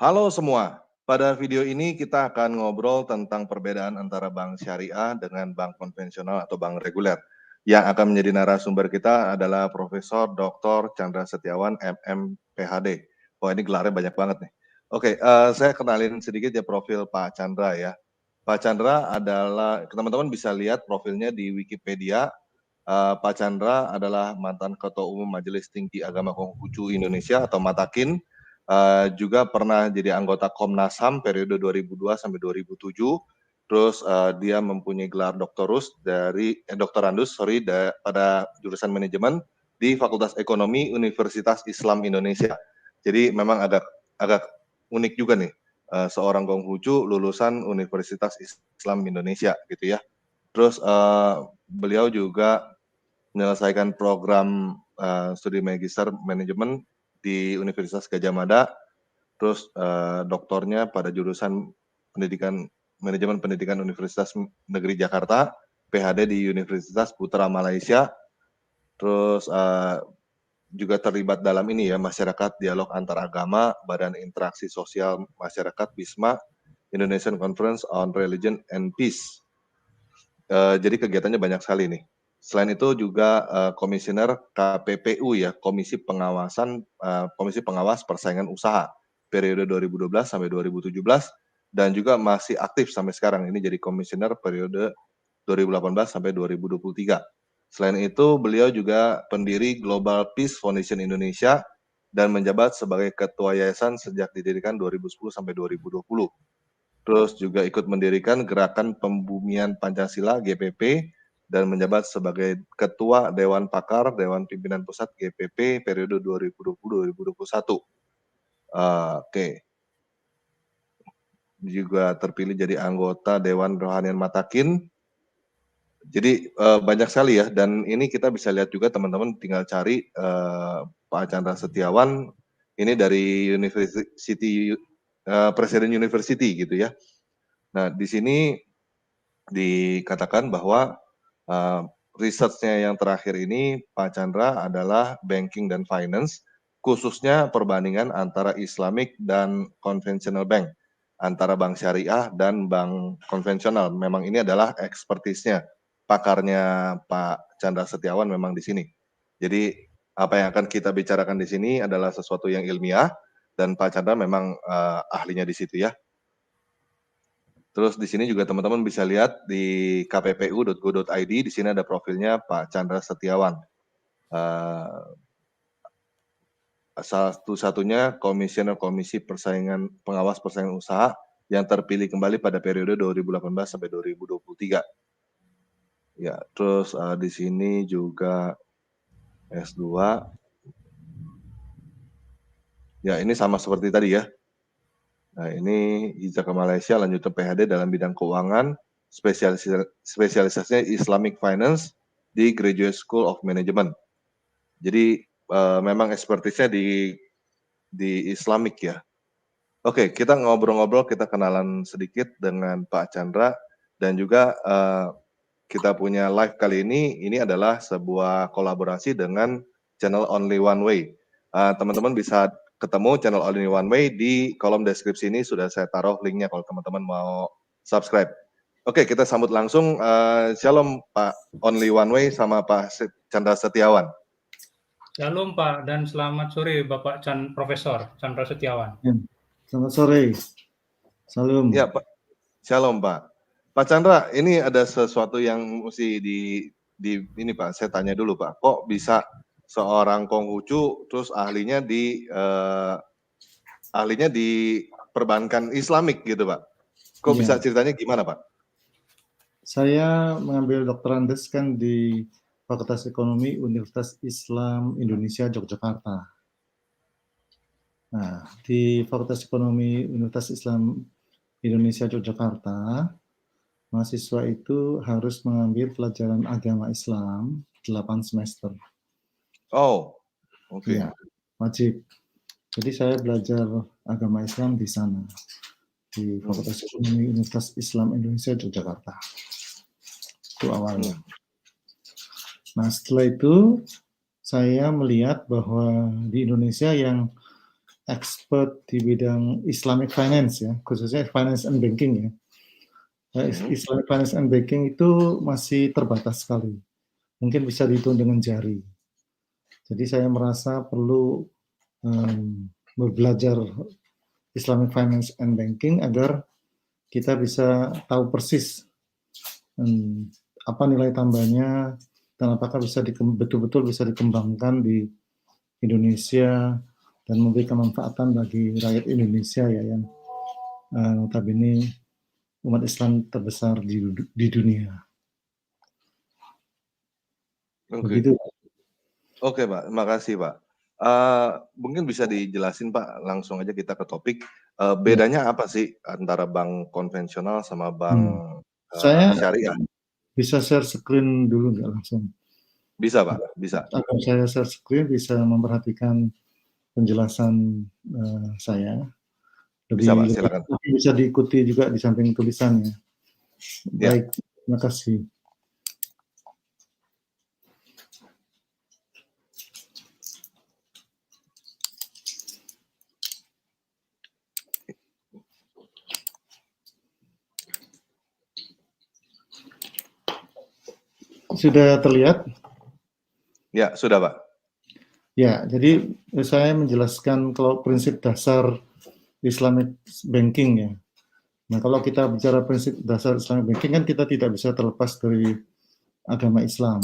Halo semua, pada video ini kita akan ngobrol tentang perbedaan antara bank syariah dengan bank konvensional atau bank reguler. Yang akan menjadi narasumber kita adalah Profesor Dr. Chandra Setiawan, MM, PhD. Wah, ini gelarnya banyak banget nih. Oke, saya kenalin sedikit ya profil Pak Chandra ya. Pak Chandra adalah, teman-teman bisa lihat profilnya di Wikipedia. Pak Chandra adalah mantan Ketua Umum Majelis Tinggi Agama Konghucu Indonesia atau Matakin. Juga pernah jadi anggota Komnas HAM periode 2002 sampai 2007. Terus dia mempunyai gelar doktorandus pada jurusan manajemen di Fakultas Ekonomi Universitas Islam Indonesia. Jadi memang agak unik juga nih, seorang Konghucu lulusan Universitas Islam Indonesia gitu ya. Terus beliau juga menyelesaikan program studi magister manajemen di Universitas Gadjah Mada, terus doktornya pada jurusan manajemen pendidikan Universitas Negeri Jakarta, PhD di Universitas Putra Malaysia, terus juga terlibat dalam ini ya, masyarakat dialog antar agama, Badan Interaksi Sosial Masyarakat BISMA, Indonesian Conference on Religion and Peace. Jadi kegiatannya banyak sekali nih. Selain itu juga komisioner KPPU ya, Komisi Pengawas Persaingan Usaha periode 2012 sampai 2017 dan juga masih aktif sampai sekarang. Ini jadi komisioner periode 2018 sampai 2023. Selain itu beliau juga pendiri Global Peace Foundation Indonesia dan menjabat sebagai ketua yayasan sejak didirikan 2010 sampai 2020. Terus juga ikut mendirikan Gerakan Pembumian Pancasila GPP dan menjabat sebagai Ketua Dewan Pakar Dewan Pimpinan Pusat GPP periode 2020-2021. Oke. Juga terpilih jadi anggota Dewan Rohanian Matakin. Jadi banyak sekali ya, dan ini kita bisa lihat juga teman-teman tinggal cari Pak Chandra Setiawan ini dari Presiden University gitu ya. Nah, di sini dikatakan bahwa research-nya yang terakhir ini Pak Chandra adalah banking dan finance, khususnya perbandingan antara Islamic dan conventional bank, antara bank syariah dan bank konvensional. Memang ini adalah expertise-nya, pakarnya Pak Chandra Setiawan memang di sini. Jadi apa yang akan kita bicarakan di sini adalah sesuatu yang ilmiah, dan Pak Chandra memang ahlinya di situ ya. Terus di sini juga teman-teman bisa lihat di kppu.go.id, di sini ada profilnya Pak Chandra Setiawan. Satu-satunya komisioner Komisi Pengawas Persaingan Usaha yang terpilih kembali pada periode 2018 sampai 2023. Ya, terus di sini juga S2. Ya, ini sama seperti tadi ya. Nah, ini hijrah ke Malaysia, lanjut ke PhD dalam bidang keuangan, spesialisasinya Islamic Finance di Graduate School of Management. Jadi memang expertise-nya di Islamic ya. Oke, kita ngobrol-ngobrol, kita kenalan sedikit dengan Pak Chandra, dan juga kita punya live kali ini adalah sebuah kolaborasi dengan channel Only One Way. Teman-teman bisa ketemu channel Only One Way di kolom deskripsi ini, sudah saya taruh linknya kalau teman-teman mau subscribe. Oke, kita sambut langsung. Shalom Pak Only One Way sama Pak Chandra Setiawan. Shalom Pak, dan selamat sore Bapak Profesor Chandra Setiawan. Selamat sore. Salam. Ya Pak. Shalom Pak. Pak Chandra, ini ada sesuatu yang mesti ini Pak, saya tanya dulu Pak, kok bisa seorang Konghucu terus ahlinya di perbankan Islamik gitu Pak? Kok bisa ceritanya gimana Pak? Saya mengambil doktorandus kan di Fakultas Ekonomi Universitas Islam Indonesia Yogyakarta. Nah, di Fakultas Ekonomi Universitas Islam Indonesia Yogyakarta, mahasiswa itu harus mengambil pelajaran agama Islam 8 semester. Oh, oke. Ya, wajib. Jadi saya belajar agama Islam di sana, di Fakultas Ekonomi Universitas Islam Indonesia Yogyakarta. Itu awalnya. Nah, setelah itu saya melihat bahwa di Indonesia yang expert di bidang Islamic finance ya, khususnya finance and banking ya. Islamic finance and banking itu masih terbatas sekali. Mungkin bisa dihitung dengan jari. Jadi saya merasa perlu belajar Islamic finance and banking agar kita bisa tahu persis apa nilai tambahnya dan apakah bisa betul-betul bisa dikembangkan di Indonesia dan memberikan manfaatan bagi rakyat Indonesia ya yang notabene umat Islam terbesar di dunia. Begitu. Oke, Pak. Makasih, Pak. Mungkin bisa dijelasin, Pak, langsung aja kita ke topik. Bedanya apa sih antara bank konvensional sama bank saya syariah? Bisa share screen dulu nggak langsung? Bisa, Pak. Bisa. Agar saya share screen bisa memperhatikan penjelasan saya. Bisa, Pak. Silakan. Bisa diikuti juga di samping tulisannya. Baik, terima kasih. Sudah terlihat? Ya, sudah, Pak. Ya, jadi saya menjelaskan kalau prinsip dasar Islamic banking ya. Nah, kalau kita bicara prinsip dasar Islamic banking kan kita tidak bisa terlepas dari agama Islam.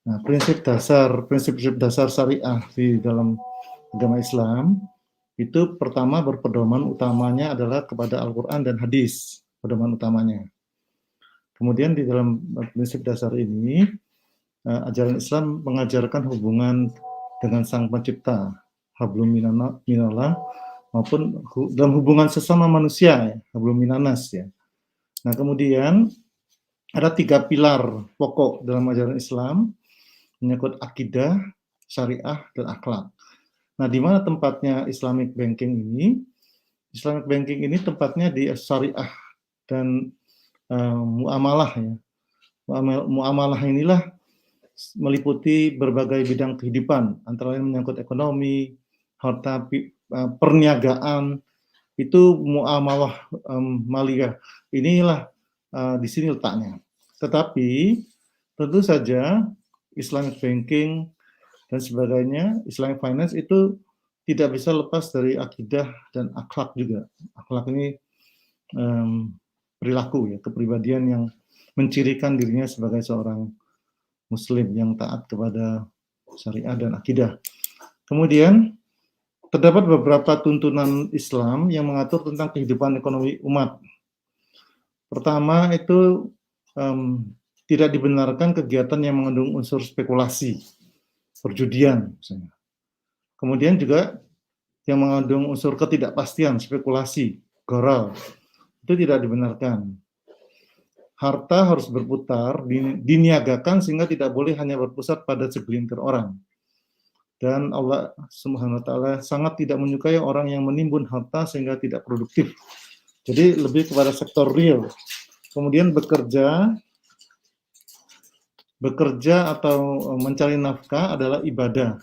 Nah, prinsip dasar syariah di dalam agama Islam itu pertama berpedoman utamanya adalah kepada Al-Quran dan hadis, pedoman utamanya. Kemudian di dalam prinsip dasar ini, ajaran Islam mengajarkan hubungan dengan Sang Pencipta, hablum minallah, maupun dalam hubungan sesama manusia, ya, hablum minanas ya. Nah, kemudian ada 3 pilar pokok dalam ajaran Islam, menyangkut akidah, syariah, dan akhlak. Nah, di mana tempatnya Islamic banking ini? Islamic banking ini tempatnya di syariah dan muamalah ya. Muamalah inilah meliputi berbagai bidang kehidupan, antara lain menyangkut ekonomi, harta, perniagaan, itu muamalah maliyah. Inilah di sini letaknya. Tetapi tentu saja Islamic banking dan sebagainya, Islamic finance itu tidak bisa lepas dari akidah dan akhlak juga. Akhlak ini perilaku ya, kepribadian yang mencirikan dirinya sebagai seorang muslim yang taat kepada syariah dan akidah. Kemudian terdapat beberapa tuntunan Islam yang mengatur tentang kehidupan ekonomi umat. Pertama itu tidak dibenarkan kegiatan yang mengandung unsur spekulasi, perjudian misalnya. Kemudian juga yang mengandung unsur ketidakpastian, spekulasi, gharar, itu tidak dibenarkan. Harta harus berputar, diniagakan sehingga tidak boleh hanya berpusat pada segelintir orang. Dan Allah Subhanahu wa taala sangat tidak menyukai orang yang menimbun harta sehingga tidak produktif. Jadi lebih kepada sektor real. Kemudian bekerja atau mencari nafkah adalah ibadah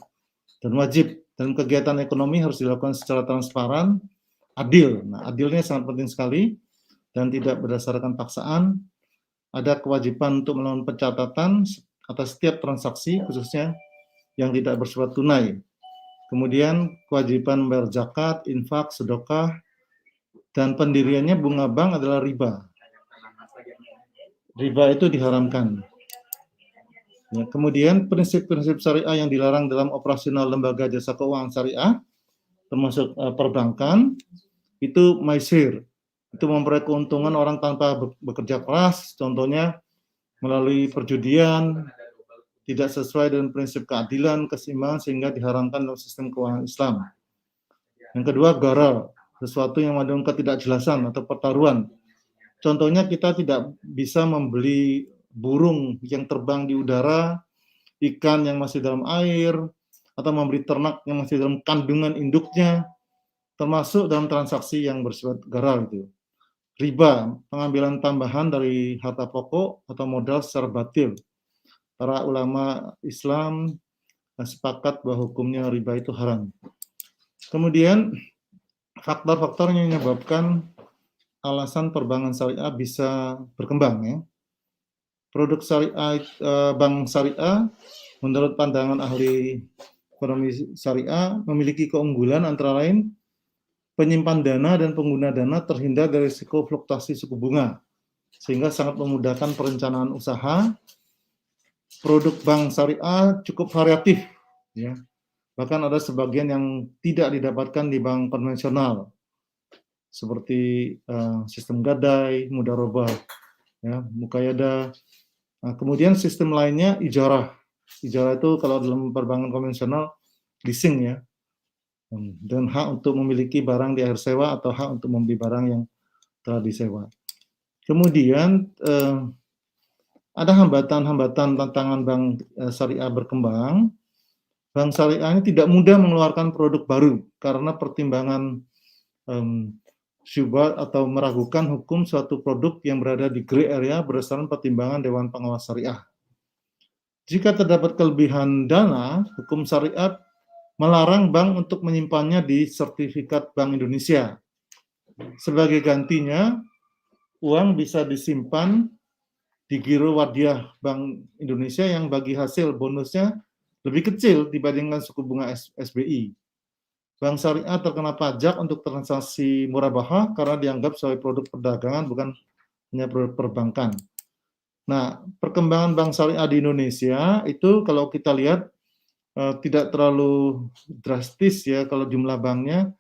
dan wajib, dan kegiatan ekonomi harus dilakukan secara transparan, adil. Nah, adilnya sangat penting sekali dan tidak berdasarkan paksaan. Ada kewajiban untuk melakukan pencatatan atas setiap transaksi, khususnya yang tidak bersifat tunai. Kemudian kewajiban membayar zakat, infak, sedekah, dan pendiriannya bunga bank adalah riba. Riba itu diharamkan. Ya, kemudian prinsip-prinsip syariah yang dilarang dalam operasional lembaga jasa keuangan syariah, termasuk perbankan, itu maisir. Itu memperoleh keuntungan orang tanpa bekerja keras, contohnya melalui perjudian, tidak sesuai dengan prinsip keadilan, keseimbangan, sehingga diharamkan dalam sistem keuangan Islam. Yang kedua, gharar, sesuatu yang mengandung ketidakjelasan atau pertaruhan. Contohnya kita tidak bisa membeli burung yang terbang di udara, ikan yang masih dalam air, atau membeli ternak yang masih dalam kandungan induknya, termasuk dalam transaksi yang bersifat gharar itu. Riba, pengambilan tambahan dari harta pokok atau modal secara batil. Para ulama Islam sepakat bahwa hukumnya riba itu haram. Kemudian faktor-faktor yang menyebabkan alasan perbankan syariah bisa berkembang ya. Produk syariah, bank syariah menurut pandangan ahli ekonomi syariah memiliki keunggulan antara lain penyimpan dana dan pengguna dana terhindar dari risiko fluktuasi suku bunga, sehingga sangat memudahkan perencanaan usaha. Produk bank syariah cukup variatif, ya. Bahkan ada sebagian yang tidak didapatkan di bank konvensional, seperti sistem gadai, mudharabah, ya, mukayada. Nah, kemudian sistem lainnya ijarah. Ijarah itu kalau dalam perbankan konvensional leasing ya, dan hak untuk memiliki barang di akhir sewa atau hak untuk membeli barang yang telah disewa. Kemudian ada hambatan-hambatan tantangan bank syariah berkembang. Bank syariah ini tidak mudah mengeluarkan produk baru karena pertimbangan syubhat atau meragukan hukum suatu produk yang berada di gray area berdasarkan pertimbangan Dewan Pengawas Syariah. Jika terdapat kelebihan dana, hukum syariat melarang bank untuk menyimpannya di sertifikat Bank Indonesia. Sebagai gantinya, uang bisa disimpan di giro wadiah Bank Indonesia yang bagi hasil bonusnya lebih kecil dibandingkan suku bunga SBI. Bank syariah terkena pajak untuk transaksi murabahah karena dianggap sebagai produk perdagangan bukan hanya produk perbankan. Nah, perkembangan bank syariah di Indonesia itu kalau kita lihat tidak terlalu drastis ya kalau jumlah banknya,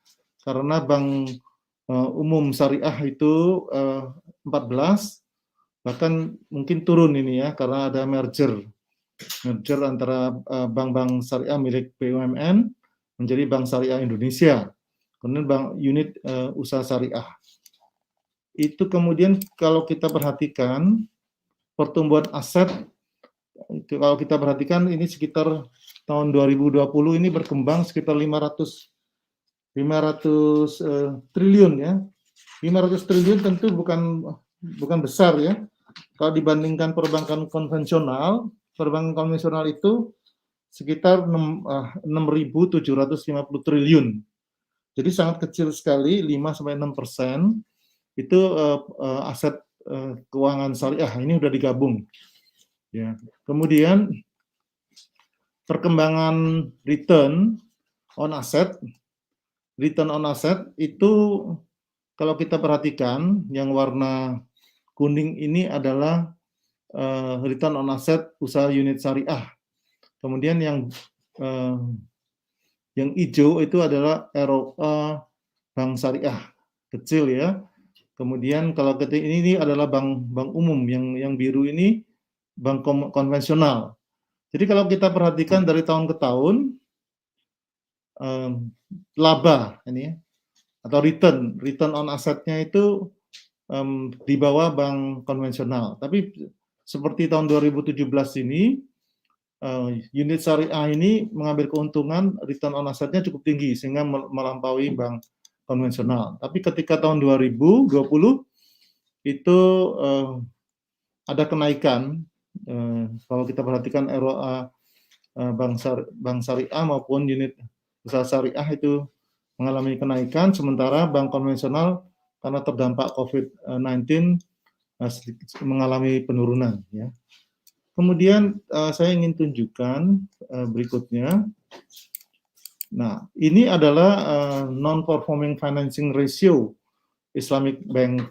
karena bank umum syariah itu 14, bahkan mungkin turun ini ya karena ada merger antara bank-bank syariah milik BUMN menjadi Bank Syariah Indonesia, kemudian bank unit usaha syariah. Itu kemudian kalau kita perhatikan pertumbuhan aset, kalau kita perhatikan ini sekitar tahun 2020 ini berkembang sekitar 500 triliun ya. 500 triliun tentu bukan besar ya. Kalau dibandingkan perbankan konvensional itu sekitar 6.750 triliun. Jadi sangat kecil sekali, 5-6% itu aset keuangan syariah. Ini sudah digabung. Ya. Kemudian perkembangan return on asset itu kalau kita perhatikan yang warna kuning ini adalah return on asset usaha unit syariah. Kemudian yang hijau itu adalah ROA bank syariah kecil ya. Kemudian kalau ini adalah bank umum, yang biru ini bank konvensional. Jadi kalau kita perhatikan dari tahun ke tahun laba ini ya, atau return on asetnya itu di bawah bank konvensional. Tapi seperti tahun 2017 ini unit syariah ini mengambil keuntungan return on asetnya cukup tinggi sehingga melampaui bank konvensional. Tapi ketika tahun 2020 itu ada kenaikan, kalau kita perhatikan ROA bank syariah maupun unit usaha syariah itu mengalami kenaikan, sementara bank konvensional karena terdampak COVID-19 mengalami penurunan ya. Kemudian saya ingin tunjukkan berikutnya. Nah, ini adalah non-performing financing ratio Islamic Bank.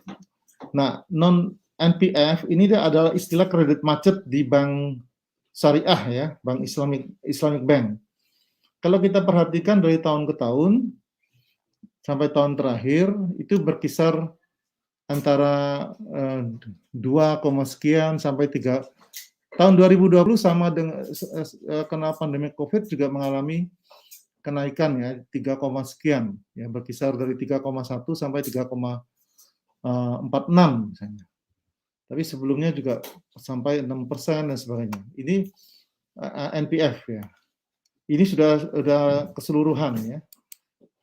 Nah, non-NPF ini adalah istilah kredit macet di bank syariah ya, bank Islamic Bank. Kalau kita perhatikan dari tahun ke tahun sampai tahun terakhir itu berkisar antara 2, sekian sampai 3. Tahun 2020 sama dengan kena pandemi Covid juga mengalami kenaikan ya 3, sekian ya, berkisar dari 3,1 sampai 3,46 misalnya. Tapi sebelumnya juga sampai 6% dan sebagainya. Ini NPF ya. Ini sudah keseluruhan ya.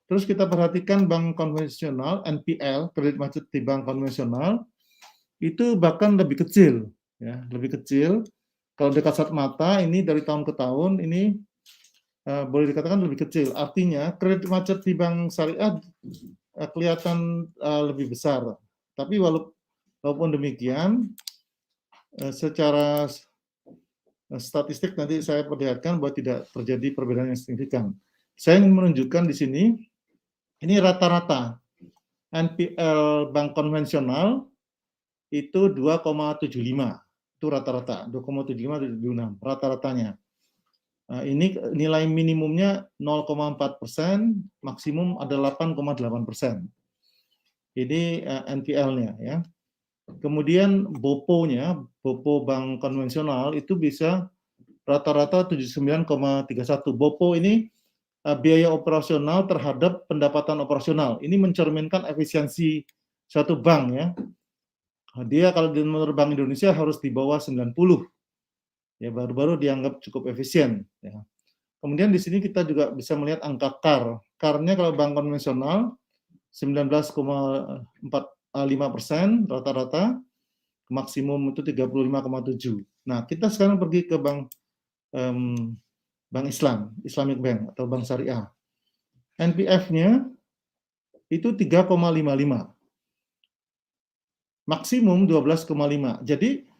Terus kita perhatikan bank konvensional NPL, kredit macet di bank konvensional itu bahkan lebih kecil ya, lebih kecil. Kalau dekat kasat mata ini dari tahun ke tahun ini boleh dikatakan lebih kecil. Artinya kredit macet di bank syariah kelihatan lebih besar. Tapi walaupun demikian, secara statistik nanti saya perlihatkan bahwa tidak terjadi perbedaan yang signifikan. Saya ingin menunjukkan di sini, ini rata-rata NPL bank konvensional itu 2,75. Itu rata-rata, 2,75-2,76 rata-ratanya. Ini nilai minimumnya 0,4%, maksimum ada 8,8%. Ini NPL-nya ya. Kemudian BOPO-nya, BOPO bank konvensional itu bisa rata-rata 79,31. BOPO ini biaya operasional terhadap pendapatan operasional. Ini mencerminkan efisiensi suatu bank ya. Dia kalau menurut Bank Indonesia harus di bawah 90. Ya, baru-baru dianggap cukup efisien ya. Kemudian di sini kita juga bisa melihat angka CAR. CAR-nya kalau bank konvensional 19,45% rata-rata, maksimum itu 35,7. Nah, kita sekarang pergi ke bank Islam, Islamic Bank atau bank syariah. NPF-nya itu 3,55. Maksimum 12,5. Jadi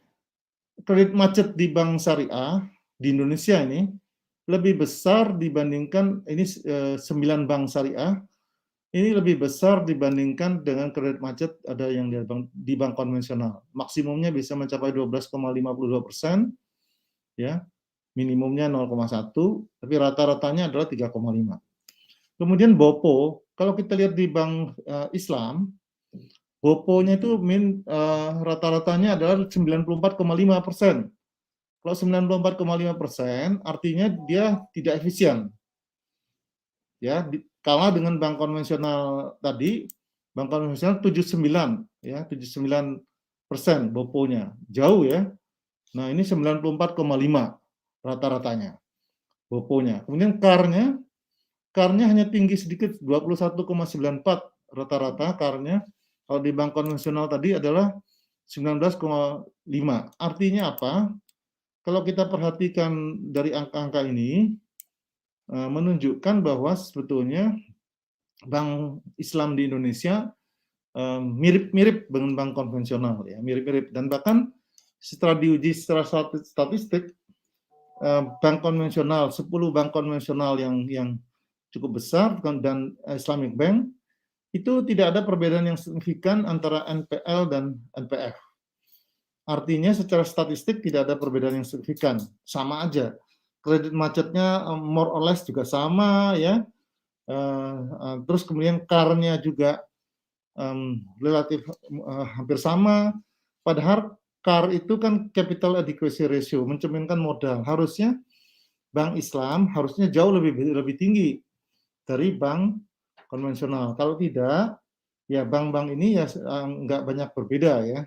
kredit macet di bank syariah di Indonesia ini lebih besar dibandingkan ini 9 bank syariah. Ini lebih besar dibandingkan dengan kredit macet ada yang di bank konvensional. Maksimumnya bisa mencapai 12,52%, ya, minimumnya 0,1, tapi rata-ratanya adalah 3,5. Kemudian BOPO, kalau kita lihat di bank Islam, BOPO-nya itu rata-ratanya adalah 94,5%. Kalau 94,5% artinya dia tidak efisien. Ya, kalah dengan bank konvensional tadi, bank konvensional 79 ya, 79% BOPO-nya. Jauh ya. Nah, ini 94,5 rata-ratanya BOPO-nya. Kemudian CAR-nya hanya tinggi sedikit 21,94 rata-rata CAR-nya. Kalau di bank konvensional tadi adalah 19,5. Artinya apa? Kalau kita perhatikan dari angka-angka ini, menunjukkan bahwa sebetulnya bank Islam di Indonesia mirip-mirip dengan bank konvensional, ya, mirip-mirip. Dan bahkan setelah diuji secara statistik, bank konvensional, 10 bank konvensional yang cukup besar dan Islamic Bank, itu tidak ada perbedaan yang signifikan antara NPL dan NPF. Artinya secara statistik tidak ada perbedaan yang signifikan, sama aja. Kredit macetnya more or less juga sama ya. Terus kemudian CAR-nya juga relatif hampir sama. Padahal CAR itu kan capital adequacy ratio, mencerminkan modal. Harusnya bank Islam harusnya jauh lebih tinggi dari bank konvensional. Kalau tidak, ya bank-bank ini ya nggak banyak berbeda ya.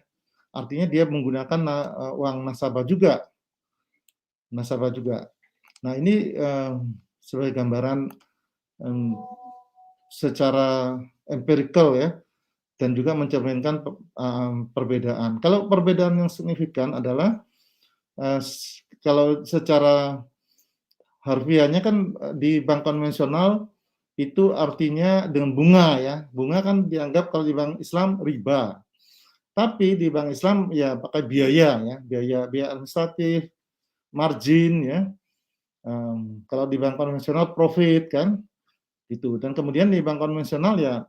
Artinya dia menggunakan uang nasabah juga. Nah, ini sebagai gambaran secara empirical ya, dan juga mencerminkan perbedaan. Kalau perbedaan yang signifikan adalah kalau secara harfiahnya kan di bank konvensional itu artinya dengan bunga ya. Bunga kan dianggap kalau di bank Islam riba. Tapi di bank Islam ya pakai biaya ya, biaya administratif, margin ya. Kalau di bank konvensional profit kan, gitu. Dan kemudian di bank konvensional ya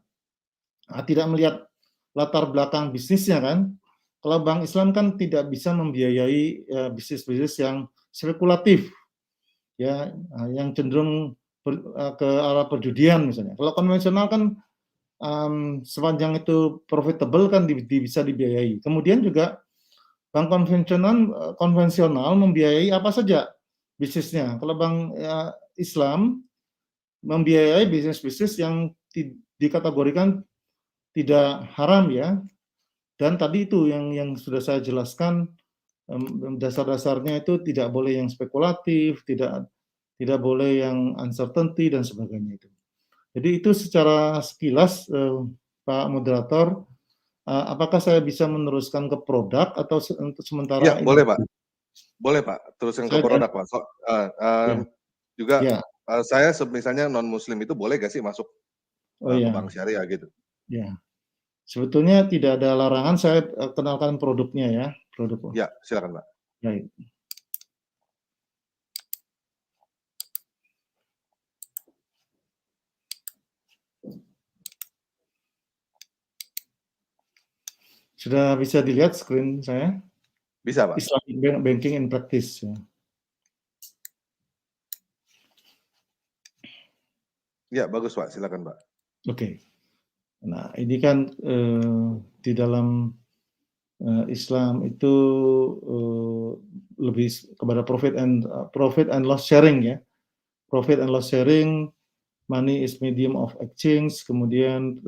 tidak melihat latar belakang bisnisnya kan. Kalau bank Islam kan tidak bisa membiayai bisnis-bisnis yang spekulatif, ya, yang cenderung ke arah perjudian misalnya. Kalau konvensional kan sepanjang itu profitable kan bisa dibiayai. Kemudian juga bank konvensional membiayai apa saja bisnisnya. Kalau bank Islam membiayai bisnis-bisnis yang dikategorikan tidak haram ya. Dan tadi itu yang sudah saya jelaskan, dasar-dasarnya itu tidak boleh yang spekulatif, tidak boleh yang uncertainty dan sebagainya itu. Jadi itu secara sekilas, Pak Moderator, apakah saya bisa meneruskan ke produk atau untuk sementara? Ya, boleh Pak. Boleh Pak, teruskan ke produk Pak. Ya. Juga ya. Saya misalnya non-muslim itu boleh nggak sih masuk Oh ke ya, bank syariah gitu? ya. Sebetulnya tidak ada larangan. Saya kenalkan produknya ya, produk. Ya, silakan Pak. Baik. Sudah bisa dilihat screen saya? Bisa Pak. Islamic Banking in Practice. Ya. Ya, bagus Pak, silakan Pak. Oke. Nah, ini kan di dalam Islam itu lebih kepada profit and loss sharing ya. Profit and loss sharing, money is medium of exchange, kemudian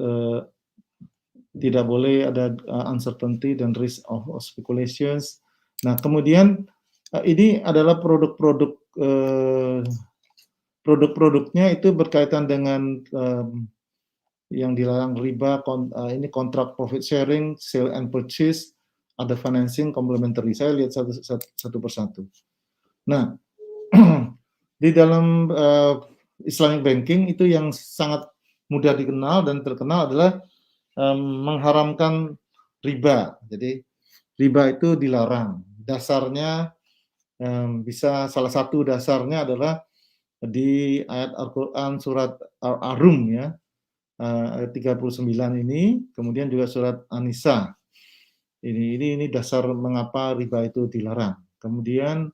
tidak boleh ada uncertainty dan risk of speculations. Nah, kemudian ini adalah produk-produknya itu berkaitan dengan yang dilarang riba, ini kontrak profit sharing, sale and purchase, ada financing, complementary. Saya lihat satu persatu. Nah, di dalam Islamic banking itu yang sangat mudah dikenal dan terkenal adalah mengharamkan riba. Jadi riba itu dilarang. Dasarnya bisa salah satu dasarnya adalah di ayat Al-Quran surat Ar-Rum ya, ayat 39 ini, kemudian juga surat An-Nisa. Ini dasar mengapa riba itu dilarang. Kemudian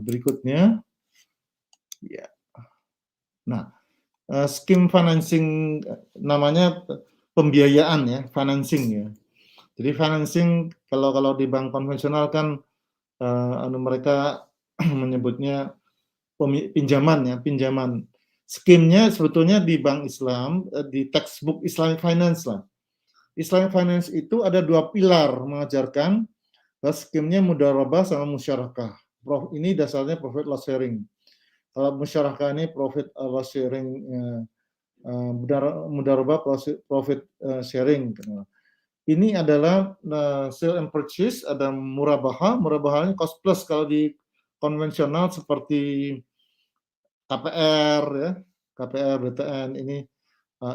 berikutnya, ya. Nah, scheme financing namanya pembiayaan ya, financing ya. Jadi financing kalau di bank konvensional kan mereka menyebutnya pinjaman ya, pinjaman. Skimnya sebetulnya di bank Islam, di textbook Islamic Finance lah. Islamic Finance itu ada dua pilar mengajarkan, skimnya mudharabah sama musyarakah. Ini dasarnya profit loss sharing. Kalau musyarakah ini profit loss sharing, mudharabah profit sharing. Ini adalah sale and purchase, ada murabahah. Murabahahnya cost plus kalau di konvensional seperti KPR ya, KPR, BTN ini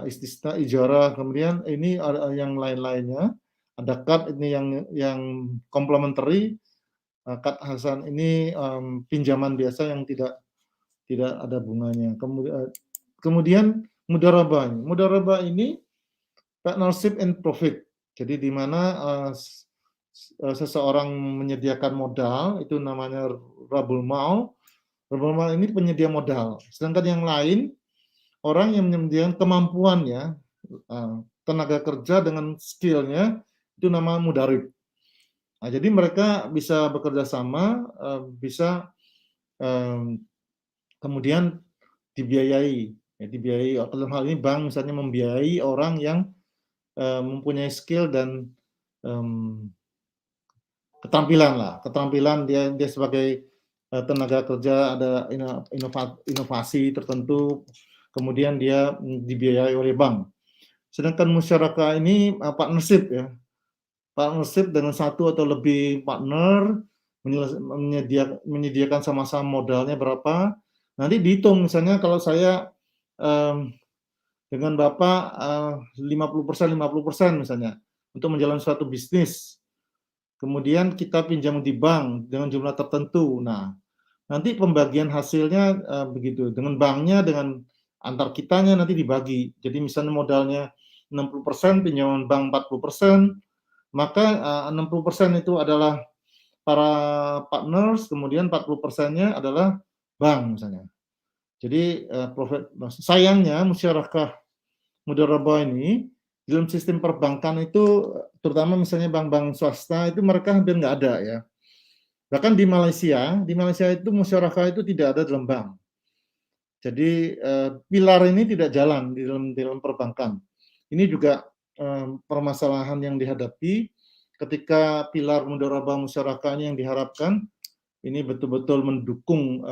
istisna, ijarah, kemudian ini ada yang lain-lainnya. Ada kad ini yang complementary, kad hasan ini pinjaman biasa yang tidak ada bunganya. Kemudian mudharabah. Mudharabah ini partnership in profit. Jadi di mana seseorang menyediakan modal itu namanya rabul mal. Rabul mal ini penyedia modal. Sedangkan yang lain orang yang menyediakan kemampuan ya, tenaga kerja dengan skillnya itu nama mudarib. Nah, jadi mereka bisa bekerja sama, bisa kemudian dibiayai. Ya, dibiayai. Dalam hal ini bank misalnya membiayai orang yang mempunyai skill dan keterampilan dia sebagai tenaga kerja, ada inovasi tertentu, kemudian dia dibiayai oleh bank. Sedangkan musyarakah ini partnership ya, partnership dengan satu atau lebih partner, menyediakan sama-sama modalnya berapa, nanti dihitung misalnya kalau saya dengan Bapak 50% misalnya untuk menjalankan suatu bisnis. Kemudian kita pinjam di bank dengan jumlah tertentu. Nah, nanti pembagian hasilnya begitu. Dengan banknya, dengan antar kitanya nanti dibagi. Jadi misalnya modalnya 60%, pinjaman bank 40%, maka 60% itu adalah para partners, kemudian 40%-nya adalah bank misalnya. Jadi profit. Sayangnya musyarakah mudharabah ini dalam sistem perbankan itu, terutama misalnya bank-bank swasta itu mereka hampir nggak ada ya. Bahkan di Malaysia itu musyarakah itu tidak ada dalam bank. Jadi pilar ini tidak jalan di dalam perbankan. Ini juga permasalahan yang dihadapi ketika pilar mudharabah musyarakah ini yang diharapkan ini betul-betul mendukung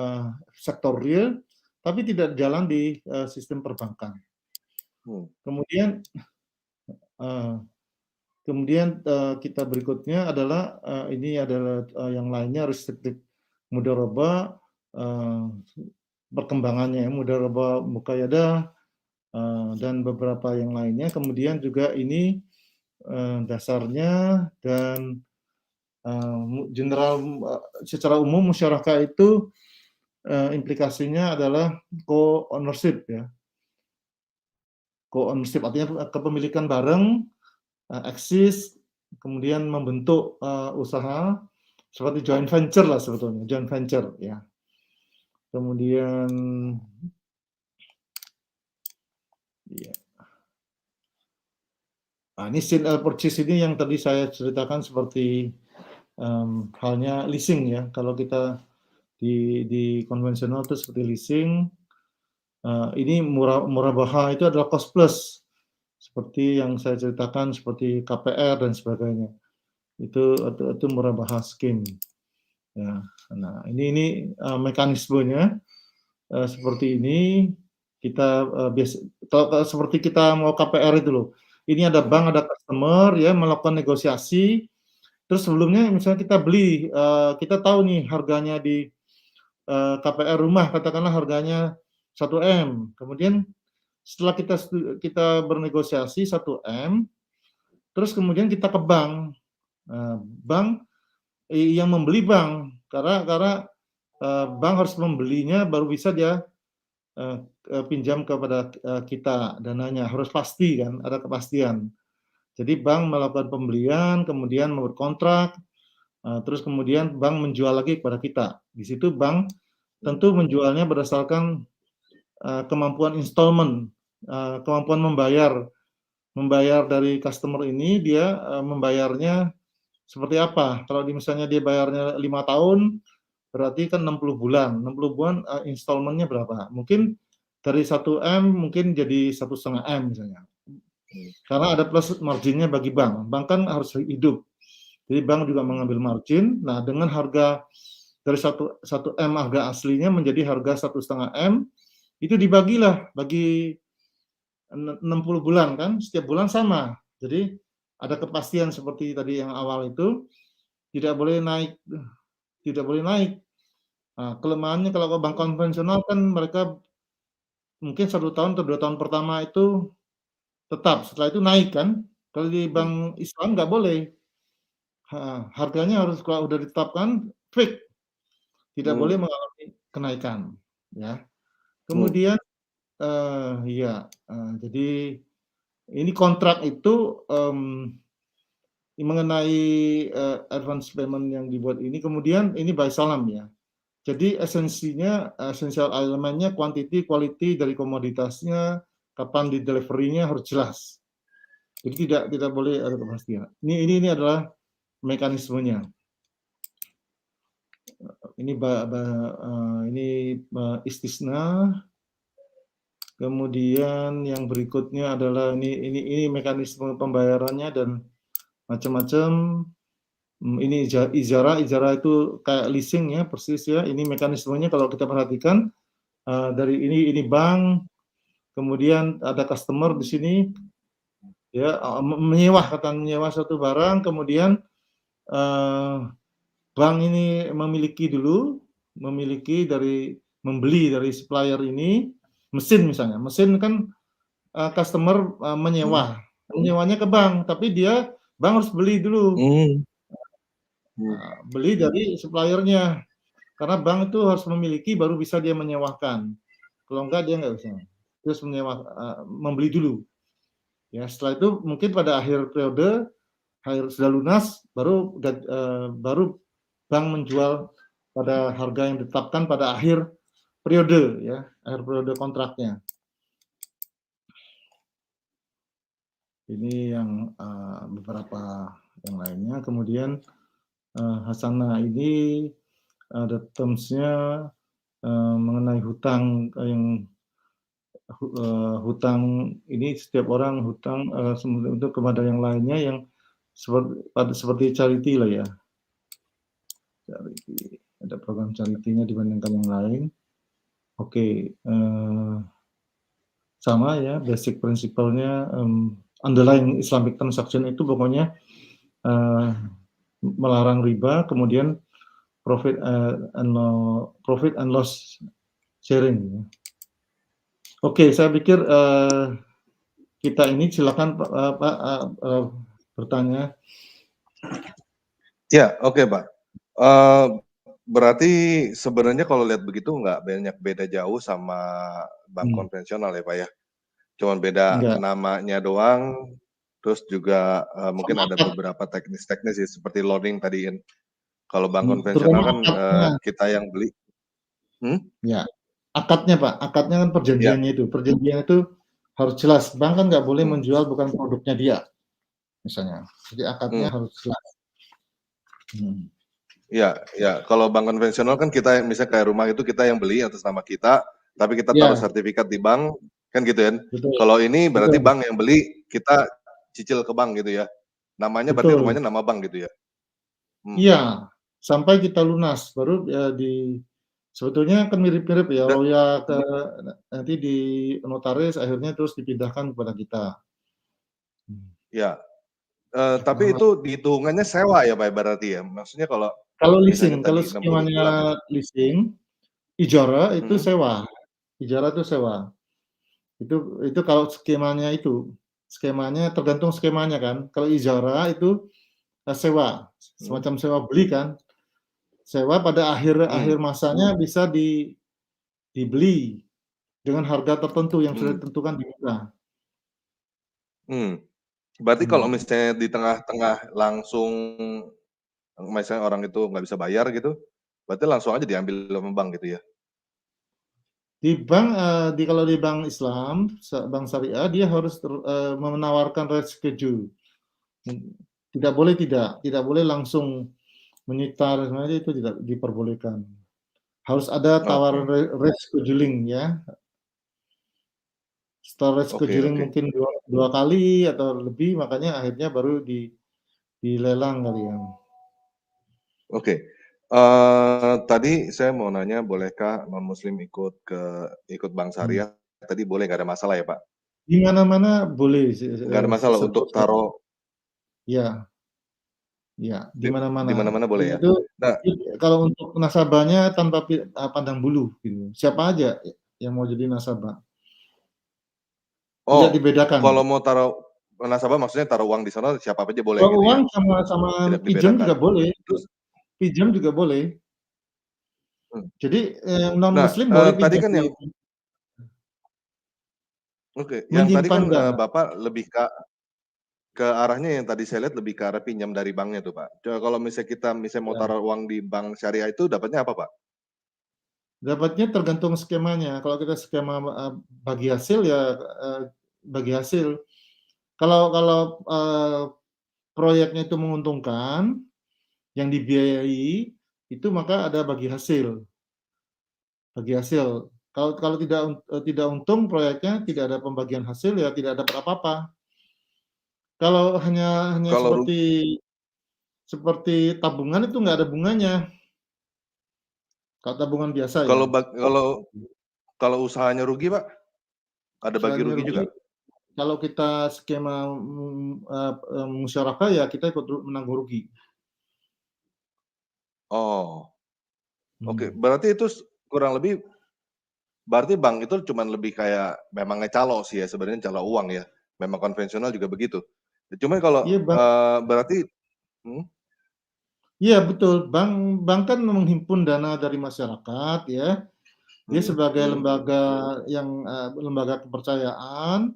sektor real, tapi tidak jalan di sistem perbankan. Kemudian kita berikutnya adalah ini adalah yang lainnya restricted mudharabah. perkembangannya, Mudharabah Muqayyadah, dan beberapa yang lainnya. Kemudian juga ini dasarnya dan general secara umum musyarakah itu implikasinya adalah co-ownership ya. Co-ownership artinya kepemilikan bareng, eksis, kemudian membentuk usaha seperti joint venture lah sebetulnya, joint venture ya. Kemudian ya. Nah, ini sale purchase ini yang tadi saya ceritakan seperti halnya leasing ya. Kalau kita di konvensional itu seperti leasing, ini murabahah itu adalah cost plus, seperti yang saya ceritakan seperti KPR dan sebagainya. Itu murabahah scheme. Ya. Nah, ini mekanismenya seperti ini. Kita kalau seperti kita mau KPR itu loh. Ini ada bank, ada customer ya melakukan negosiasi. Terus sebelumnya misalnya kita beli, kita tahu nih harganya di KPR rumah katakanlah harganya 1M. Kemudian setelah kita bernegosiasi 1M, terus kemudian kita ke bank. Bank yang membeli bank karena bank harus membelinya baru bisa dia pinjam kepada kita dananya, harus pasti kan, ada kepastian. Jadi bank melakukan pembelian, kemudian membuat kontrak, terus kemudian bank menjual lagi kepada kita. Di situ bank tentu menjualnya berdasarkan kemampuan installment, kemampuan membayar dari customer ini, dia membayarnya seperti apa. Kalau misalnya dia bayarnya 5 tahun, berarti kan 60 bulan. 60 bulan installment-nya berapa? Mungkin dari 1M mungkin jadi 1,5 M misalnya. Karena ada plus marginnya bagi bank. Bank kan harus hidup. Jadi bank juga mengambil margin. Nah, dengan harga dari 1 M harga aslinya menjadi harga 1,5 M, itu dibagilah bagi 60 bulan kan, setiap bulan sama. Jadi ada kepastian seperti tadi yang awal itu, tidak boleh naik. Nah, kelemahannya kalau ke bank konvensional kan mereka mungkin 1 tahun atau 2 tahun pertama itu tetap, setelah itu naik kan. Kalau di bank Islam nggak boleh. Harganya harus kalau udah ditetapkan fix, tidak boleh mengalami kenaikan, ya. Kemudian jadi ini kontrak itu mengenai advance payment yang dibuat ini, kemudian ini by salam ya. Jadi esensinya, essential elemennya quantity, quality dari komoditasnya, kapan di delivery-nya harus jelas. Jadi tidak boleh ada kepastian. Ini adalah mekanismenya. Ini istisna. Kemudian yang berikutnya adalah ini mekanisme pembayarannya dan macam-macam. Ini ijarah itu kayak leasing ya, persis ya. Ini mekanismenya kalau kita perhatikan dari ini bank, kemudian ada customer di sini ya, menyewa satu barang, kemudian bank ini membeli dari supplier ini mesin misalnya. Mesin kan customer menyewanya ke bank, tapi bank harus beli dulu. Beli dari suppliernya, karena bank itu harus memiliki baru bisa dia menyewakan. Kalau enggak dia nggak bisa. Terus membeli dulu. Ya, setelah itu mungkin pada akhir periode sudah lunas, baru bank menjual pada harga yang ditetapkan pada akhir periode ya, akhir periode kontraknya. Ini yang beberapa yang lainnya. Kemudian Hasanah ini ada terms-nya mengenai hutang hutang ini setiap orang hutang untuk kepada yang lainnya yang seperti charity lah ya. Charity. Ada program charity-nya dibandingkan yang lain. Oke, sama ya, basic principle-nya underlying Islamic transaction itu pokoknya melarang riba, kemudian profit and loss sharing ya. Oke, saya pikir kita ini silakan Pak bertanya. Ya, oke Pak. Berarti sebenarnya kalau lihat begitu nggak banyak beda jauh sama bank konvensional ya Pak ya? Cuman beda Enggak. namanya doang, terus juga mungkin ada akad. beberapa teknis-teknis ya seperti loading tadi. Kalau bank Terutama konvensional kan akadnya. kita yang beli. Ya, akadnya Pak, akadnya kan Ya, perjanjiannya itu. Perjanjian itu harus jelas. Bank kan nggak boleh Hmm. menjual bukan produknya dia, misalnya. Jadi akadnya harus jelas. Ya. Kalau bank konvensional kan kita misalnya kayak rumah itu kita yang beli atas nama kita, tapi kita taruh Ya, sertifikat di bank, kan gitu kan? betul. Kalau ini berarti Betul. bank yang beli, kita cicil ke bank gitu ya? Namanya berarti Betul. rumahnya nama bank gitu ya? Iya, sampai kita lunas baru sebetulnya kan mirip-mirip ya, Dan- loya ke nanti di notaris akhirnya terus dipindahkan kepada kita. Ya, tapi itu dihitungannya sewa ya Pak berarti ya? Maksudnya kalau leasing, misalnya kalau tadi 60.000 per bulan skemanya leasing, ijara itu Hmm. sewa. Ijara itu sewa. Itu kalau skemanya tergantung skemanya kan. Kalau ijara itu sewa, semacam sewa beli kan. Sewa pada akhir masanya bisa dibeli dengan harga tertentu yang sudah ditentukan di kita. Berarti kalau misalnya di tengah-tengah langsung, misalnya orang itu nggak bisa bayar gitu, berarti langsung aja diambil sama bank gitu ya? Di bank, kalau di bank Islam, bank syariah, dia harus menawarkan rate schedule. Tidak boleh langsung menyita, sebenarnya itu tidak diperbolehkan. Harus ada tawaran rate scheduling ya. Setelah rate scheduling mungkin dua kali atau lebih, makanya akhirnya baru dilelang kali ya. Oke. Tadi saya mau nanya, bolehkah non-muslim ikut bank syariah? Tadi boleh, nggak ada masalah ya Pak? Di mana-mana boleh. Nggak ada masalah untuk taruh. Ya, di mana-mana. Di mana-mana boleh ya? Itu Nah, kalau untuk nasabahnya tanpa pandang bulu gitu. Siapa aja yang mau jadi nasabah. Tidak dibedakan. Kalau mau taruh nasabah maksudnya taruh uang di sana siapa aja boleh Kalau gitu ya? uang sama Tidak pinjam dibedakan. juga boleh. Terus, Pinjam juga boleh. Jadi non-muslim boleh tadi pinjam kan yang yang tadi kan Bapak lebih ke arahnya yang tadi saya lihat lebih ke arah pinjam dari banknya tuh Pak. Kalau misalnya kita mau taruh uang di bank syariah itu dapatnya apa Pak? Dapatnya tergantung skemanya. Kalau kita skema bagi hasil ya bagi hasil. Kalau proyeknya itu menguntungkan, yang dibiayai itu maka ada bagi hasil. Bagi hasil. Kalau tidak untung proyeknya, tidak ada pembagian hasil ya tidak dapat apa-apa. Kalau hanya Kalau seperti tabungan itu nggak ada bunganya. Kalau tabungan biasa ya. Kalau usahanya rugi Pak, ada bagi rugi juga? Kalau kita skema musyarakah ya kita ikut menanggung rugi. Oke. Berarti itu kurang lebih, berarti bank itu cuma lebih kayak memang calo sih ya sebenarnya, calo uang ya. Memang konvensional juga begitu. Cuman kalau berarti Iya betul, bank kan menghimpun dana dari masyarakat ya. Dia sebagai lembaga kepercayaan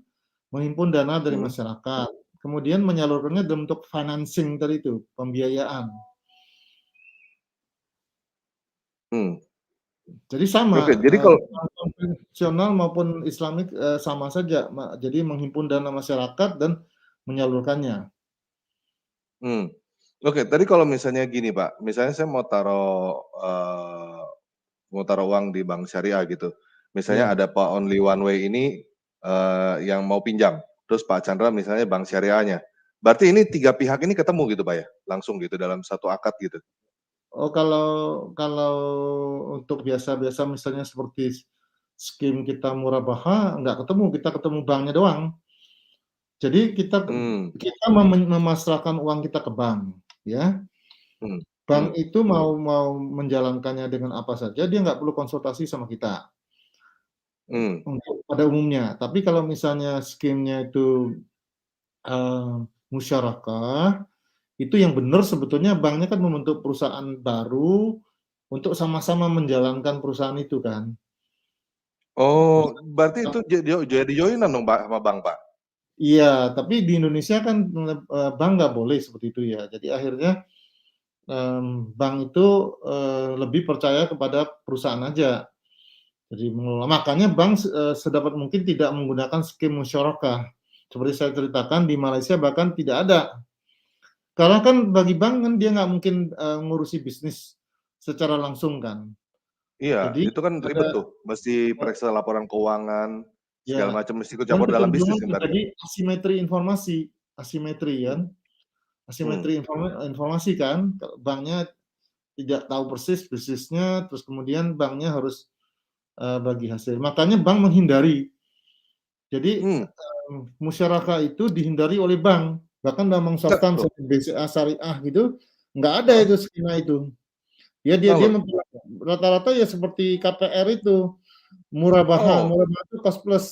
menghimpun dana dari masyarakat. Kemudian menyalurkannya dalam bentuk financing tadi itu, pembiayaan. Jadi sama. Oke, jadi kalau konvensional maupun Islamik sama saja. Jadi menghimpun dana masyarakat dan menyalurkannya. Oke, tadi kalau misalnya gini Pak, misalnya saya mau taruh uang di bank syariah gitu. Misalnya ada Pak Only One Way ini yang mau pinjam, terus Pak Chandra misalnya bank syariahnya. Berarti ini 3 pihak ini ketemu gitu Pak ya? Langsung gitu dalam satu akad gitu? Kalau untuk biasa-biasa misalnya seperti skim kita murabaha, nggak ketemu, kita ketemu banknya doang. Jadi kita memasrahkan uang kita ke bank, ya. Bank itu mau menjalankannya dengan apa saja, dia nggak perlu konsultasi sama kita. untuk pada umumnya. Tapi kalau misalnya skemnya itu musyarakah, itu yang benar sebetulnya banknya kan membentuk perusahaan baru untuk sama-sama menjalankan perusahaan itu kan. Oh, berarti itu jadi joinan dong Pak sama bank, Pak? Iya, tapi di Indonesia kan bank nggak boleh seperti itu ya. Jadi akhirnya bank itu lebih percaya kepada perusahaan aja. Jadi mengelola. Makanya bank sedapat mungkin tidak menggunakan skim musyarakah. Seperti saya ceritakan di Malaysia bahkan tidak ada. Karena kan bagi bank kan dia nggak mungkin ngurusi bisnis secara langsung kan. Iya, Jadi itu kan ribet tuh, mesti periksa laporan keuangan, segala ya, macam, mesti ikut dan campur dalam kecenderungan bisnis kan berarti? terjadi asimetri informasi, asimetri kan, asimetri informasi kan, banknya tidak tahu persis bisnisnya, terus kemudian banknya harus bagi hasil. Makanya bank menghindari. Jadi musyarakah itu dihindari oleh bank. Bahkan Bambang Satam, BCA Syariah gitu, nggak ada itu skema itu. Dia rata-rata ya seperti KPR itu, murabaha itu cost plus.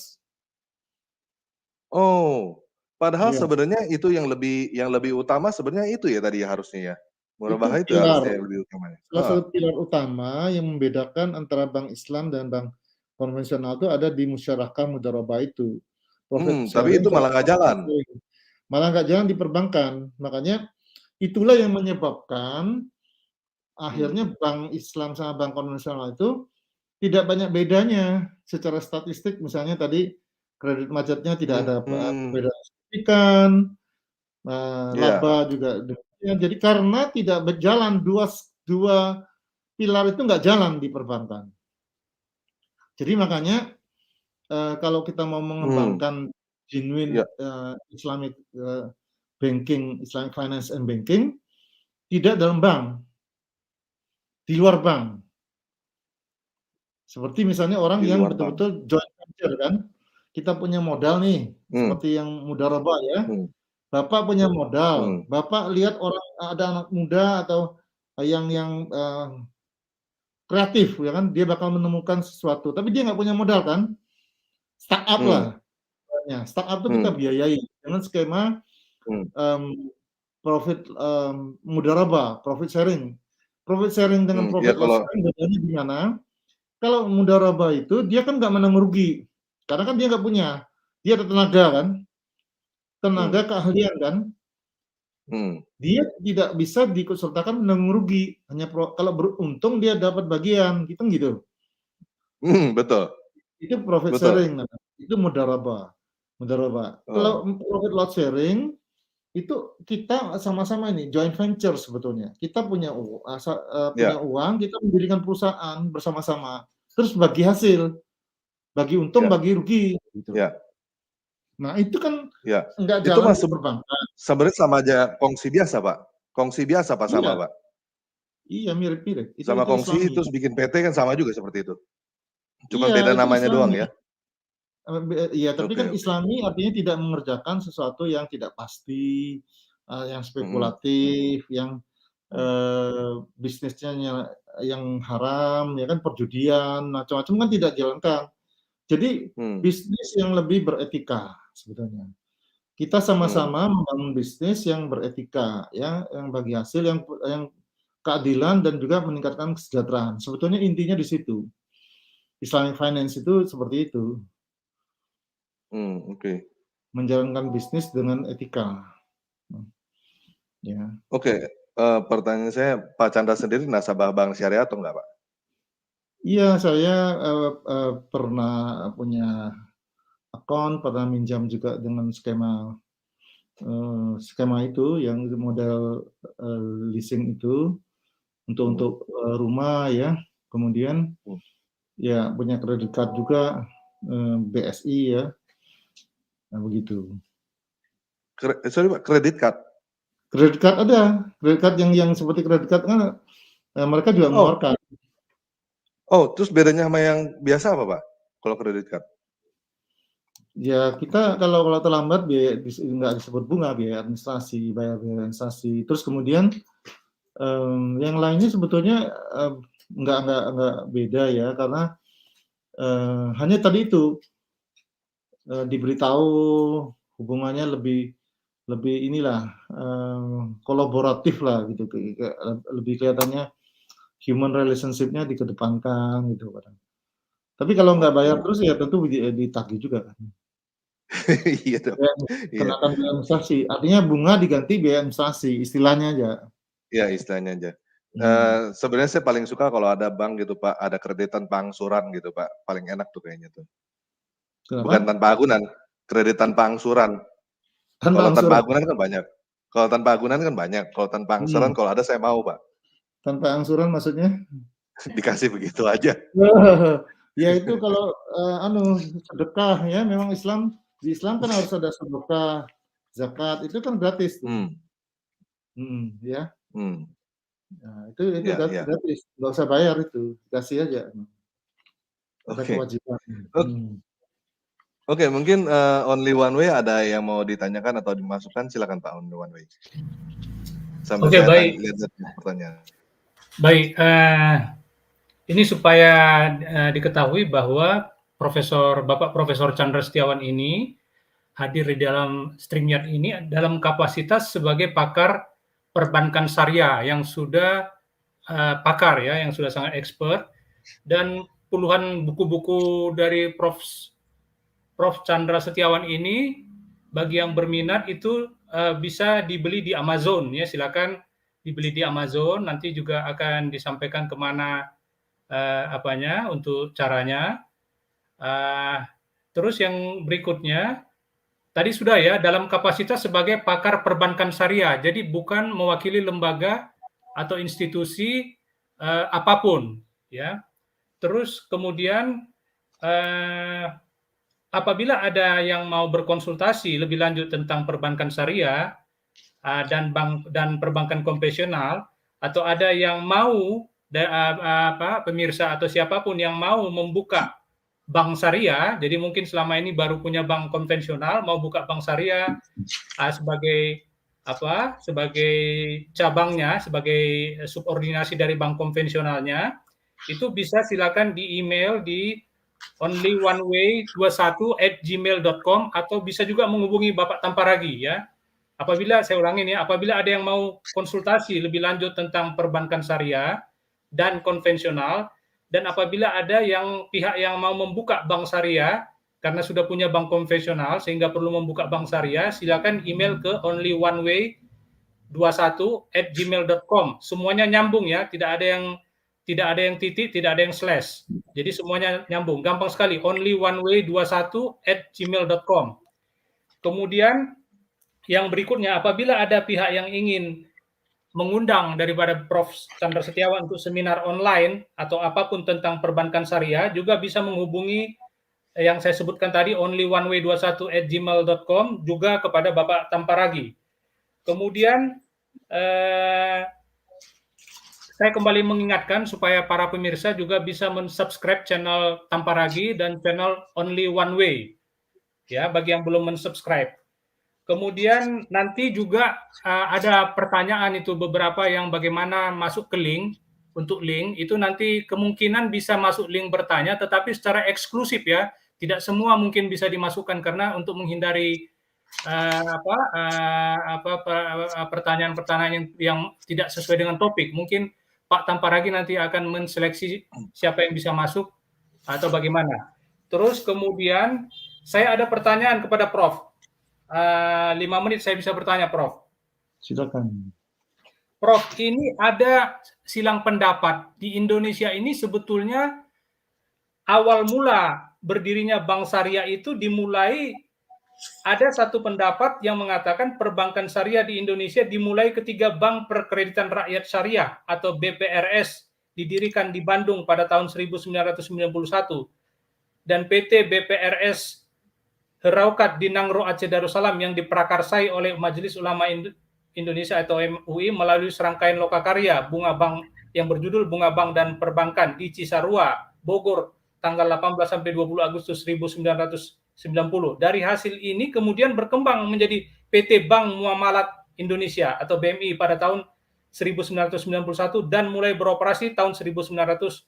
Oh, padahal sebenarnya itu yang lebih utama sebenarnya itu ya tadi harusnya ya? Murabaha itu harusnya yang lebih utamanya. Salah satu pilar utama yang membedakan antara bank Islam dan bank konvensional itu ada di musyarakah mudharabah itu. Tapi itu malah nggak jalan. Malah nggak jalan di perbankan. Makanya itulah yang menyebabkan akhirnya bank Islam sama bank konvensional itu tidak banyak bedanya secara statistik. Misalnya tadi kredit macetnya tidak ada perbedaan signifikan, laba juga demikian. Jadi karena tidak berjalan dua pilar itu nggak jalan di perbankan. Jadi makanya kalau kita mau mengembangkan genuine Islamic banking, Islamic finance and banking, tidak dalam bank, di luar bank. Seperti misalnya orang yang betul-betul joint venture kan, kita punya modal nih, seperti yang mudharabah ya. Bapak punya modal, Bapak lihat orang ada anak muda atau yang kreatif ya kan, dia bakal menemukan sesuatu, tapi dia nggak punya modal kan, startup lah. Startup itu kita biayai dengan skema profit mudharabah, profit sharing. Profit sharing dengan profit loss sharing bedanya di mana? Kalau mudharabah itu dia kan nggak menang rugi, karena kan dia nggak punya, dia ada tenaga kan, tenaga keahlian kan. Dia tidak bisa diikut sertakan menang rugi, hanya kalau beruntung dia dapat bagian, gitu. Betul. Itu profit sharing, itu mudharabah. Kalau profit loss sharing itu kita sama-sama ini joint venture sebetulnya. Kita punya uang, kita mendirikan perusahaan bersama-sama, terus bagi hasil, bagi untung, bagi rugi. Gitu. Nah itu kan nggak jalan di perbankan. Sebenarnya sama aja kongsi biasa Pak. Kongsi biasa Pak sama Pak. Iya mirip-mirip. Sama kongsi terus bikin PT kan sama juga seperti itu. Cuma beda namanya doang ya. Iya, tapi kan Islami artinya tidak mengerjakan sesuatu yang tidak pasti, yang spekulatif, yang bisnisnya yang haram, ya kan perjudian, macam-macam kan tidak jalankan. Jadi bisnis yang lebih beretika sebetulnya. Kita sama-sama membangun bisnis yang beretika, ya, yang bagi hasil, yang keadilan dan juga meningkatkan kesejahteraan. Sebetulnya intinya di situ. Islamic finance itu seperti itu. Menjalankan bisnis dengan etika. Ya. Pertanyaan saya, Pak Chandra sendiri nasabah Bank Syariah atau enggak, Pak? Iya, saya pernah punya akun, pernah minjam juga dengan skema itu, yang model leasing itu untuk rumah ya. Kemudian ya punya kredit card juga, BSI ya. Nah begitu. Sorry Pak, kredit card? Kredit card ada, kredit card yang seperti kredit card kan mereka juga mengeluarkan. Terus bedanya sama yang biasa apa Pak, kalau kredit card? Ya kita kalau terlambat biaya nggak disebut bunga, biaya administrasi, bayar biaya administrasi. Terus kemudian yang lainnya sebetulnya nggak beda ya, karena hanya tadi itu diberitahu hubungannya lebih inilah kolaboratif lah gitu, lebih kelihatannya human relationship-nya dikedepankan gitu kadang. Tapi kalau nggak bayar terus ya tentu ditagih juga kan. Iya dong. Iya. Kenakan biaya administrasi, artinya bunga diganti biaya administrasi, istilahnya aja. Iya, istilahnya aja. Sebenarnya saya paling suka kalau ada bank gitu Pak, ada kredit tanpa angsuran gitu Pak, paling enak tuh kayaknya tuh. Bukan Kenapa? tanpa agunan, kredit tanpa angsuran. Tanpa Kalau tanpa angsuran. agunan kan banyak. Kalau tanpa agunan kan banyak. Kalau tanpa angsuran kalau ada saya mau Pak. Tanpa angsuran maksudnya? Dikasih begitu aja. Ya itu kalau sedekah ya, memang di Islam kan harus ada sedekah, zakat, itu kan gratis tuh. Ya. Nah, itu Ya, ya. gratis, nggak usah bayar itu, kasih aja. Ada Oke. kewajiban. Oke, mungkin only one way ada yang mau ditanyakan atau dimasukkan, silakan Pak, only one way. Sambil Oke, saya baik. lihat pertanyaan. Baik, ini supaya diketahui bahwa Bapak Profesor Chandra Setiawan ini hadir di dalam StreamYard ini dalam kapasitas sebagai pakar perbankan syariah yang sudah pakar ya, yang sudah sangat expert, dan puluhan buku-buku dari Prof. Chandra Setiawan ini bagi yang berminat itu bisa dibeli di Amazon ya, silakan dibeli di Amazon, nanti juga akan disampaikan kemana untuk caranya. Terus yang berikutnya, tadi sudah ya, dalam kapasitas sebagai pakar perbankan syariah, jadi bukan mewakili lembaga atau institusi apapun ya. Terus kemudian apabila ada yang mau berkonsultasi lebih lanjut tentang perbankan syariah dan perbankan konvensional, atau ada yang mau pemirsa atau siapapun yang mau membuka bank syariah, jadi mungkin selama ini baru punya bank konvensional, mau buka bank syariah sebagai cabangnya, sebagai subordinasi dari bank konvensionalnya, itu bisa silakan di email di onlyoneWay21@gmail.com atau bisa juga menghubungi Bapak Tamparagi ya. Apabila saya ulangin ya, apabila ada yang mau konsultasi lebih lanjut tentang perbankan syariah dan konvensional, dan apabila ada pihak yang mau membuka bank syariah karena sudah punya bank konvensional sehingga perlu membuka bank syariah, silakan email ke onlyoneWay21@gmail.com. Semuanya nyambung ya, tidak ada yang titik, tidak ada yang slash. Jadi semuanya nyambung, gampang sekali. onlyoneWay21@gmail.com. Kemudian yang berikutnya, apabila ada pihak yang ingin mengundang daripada Prof. Chandra Setiawan untuk seminar online atau apapun tentang perbankan syariah, juga bisa menghubungi yang saya sebutkan tadi, onlyoneWay21@gmail.com, juga kepada Bapak Tamparagi. Kemudian saya kembali mengingatkan supaya para pemirsa juga bisa mensubscribe channel Tamparagi dan channel Only One Way, ya, bagi yang belum mensubscribe. Kemudian nanti juga ada pertanyaan itu beberapa yang bagaimana masuk ke link, untuk link itu nanti kemungkinan bisa masuk link bertanya, tetapi secara eksklusif ya, tidak semua mungkin bisa dimasukkan karena untuk menghindari pertanyaan-pertanyaan yang tidak sesuai dengan topik. Mungkin Pak Tamparagi nanti akan menseleksi siapa yang bisa masuk atau bagaimana. Terus kemudian saya ada pertanyaan kepada Prof. 5 menit saya bisa bertanya, Prof. Silakan. Prof, ini ada silang pendapat. Di Indonesia ini sebetulnya awal mula berdirinya bank syariah itu dimulai, ada satu pendapat yang mengatakan perbankan syariah di Indonesia dimulai ketika Bank Perkreditan Rakyat Syariah atau BPRS didirikan di Bandung pada tahun 1991 dan PT BPRS Heraukat di Nangro Aceh Darussalam yang diprakarsai oleh Majelis Ulama Indonesia atau MUI melalui serangkaian lokakarya bunga bank yang berjudul Bunga Bank dan Perbankan di Cisarua, Bogor, tanggal 18 sampai 20 Agustus 1990. Dari hasil ini kemudian berkembang menjadi PT Bank Muamalat Indonesia atau BMI pada tahun 1991 dan mulai beroperasi tahun 1992.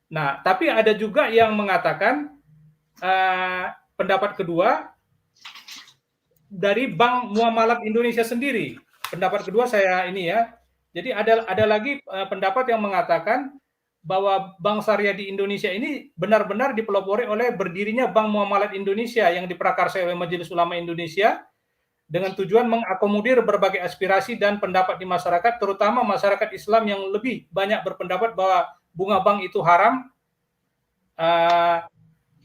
Nah, tapi ada juga yang mengatakan pendapat kedua dari Bank Muamalat Indonesia sendiri. Pendapat kedua saya ini ya. Jadi ada lagi pendapat yang mengatakan bahwa Bank Syariah di Indonesia ini benar-benar dipelopori oleh berdirinya Bank Muamalat Indonesia yang diprakarsai oleh Majelis Ulama Indonesia dengan tujuan mengakomodir berbagai aspirasi dan pendapat di masyarakat, terutama masyarakat Islam yang lebih banyak berpendapat bahwa bunga bank itu haram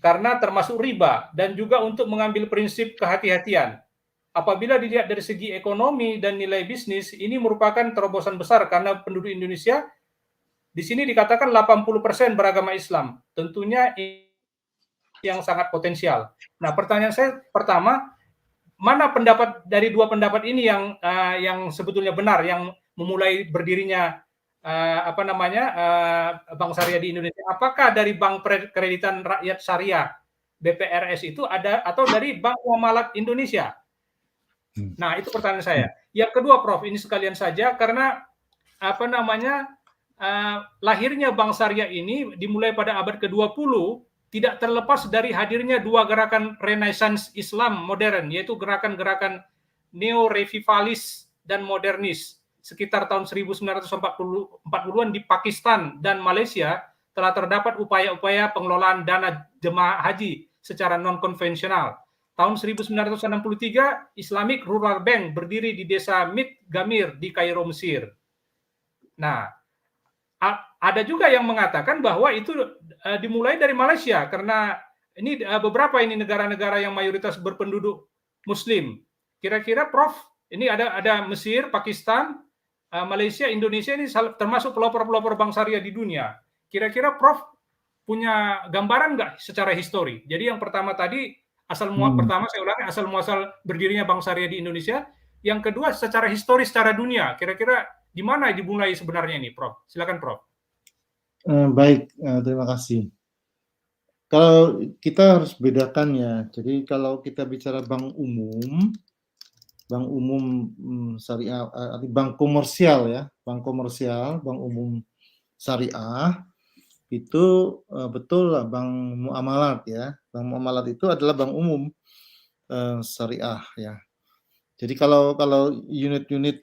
karena termasuk riba, dan juga untuk mengambil prinsip kehati-hatian. Apabila dilihat dari segi ekonomi dan nilai bisnis, ini merupakan terobosan besar karena penduduk Indonesia di sini dikatakan 80% beragama Islam. Tentunya yang sangat potensial. Nah, pertanyaan saya pertama, mana pendapat dari dua pendapat ini yang sebetulnya benar, yang memulai berdirinya Bank Syariah di Indonesia? Apakah dari Bank Kreditan Rakyat Syariah BPRS itu ada, atau dari Bank Muamalat Indonesia? Nah, itu pertanyaan saya. Yang kedua, Prof, ini sekalian saja karena lahirnya Bank Syariah ini dimulai pada abad ke-20 tidak terlepas dari hadirnya dua gerakan Renaissance Islam modern, yaitu gerakan-gerakan neo-revivalis dan modernis. Sekitar tahun 1940-an di Pakistan dan Malaysia telah terdapat upaya-upaya pengelolaan dana jemaah haji secara non-konvensional. Tahun 1963, Islamic Rural Bank berdiri di desa Mit Gamir di Kairo, Mesir. Nah, ada juga yang mengatakan bahwa itu dimulai dari Malaysia karena ini beberapa ini negara-negara yang mayoritas berpenduduk Muslim. Kira-kira Prof, ini ada Mesir, Pakistan, Malaysia, Indonesia ini termasuk pelopor-pelopor bank syariah di dunia. Kira-kira Prof punya gambaran nggak secara histori? Jadi yang pertama tadi pertama saya ulangi, asal muasal berdirinya bank syariah di Indonesia. Yang kedua secara historis, secara dunia. Kira-kira di mana dimulai sebenarnya ini, Prof? Silakan, Prof. Baik, terima kasih. Kalau kita harus bedakan ya. Jadi kalau kita bicara bank umum syariah, bank komersial ya, bank komersial, bank umum syariah itu betul lah bank muamalat ya. Bank muamalat itu adalah bank umum syariah ya. Jadi kalau unit-unit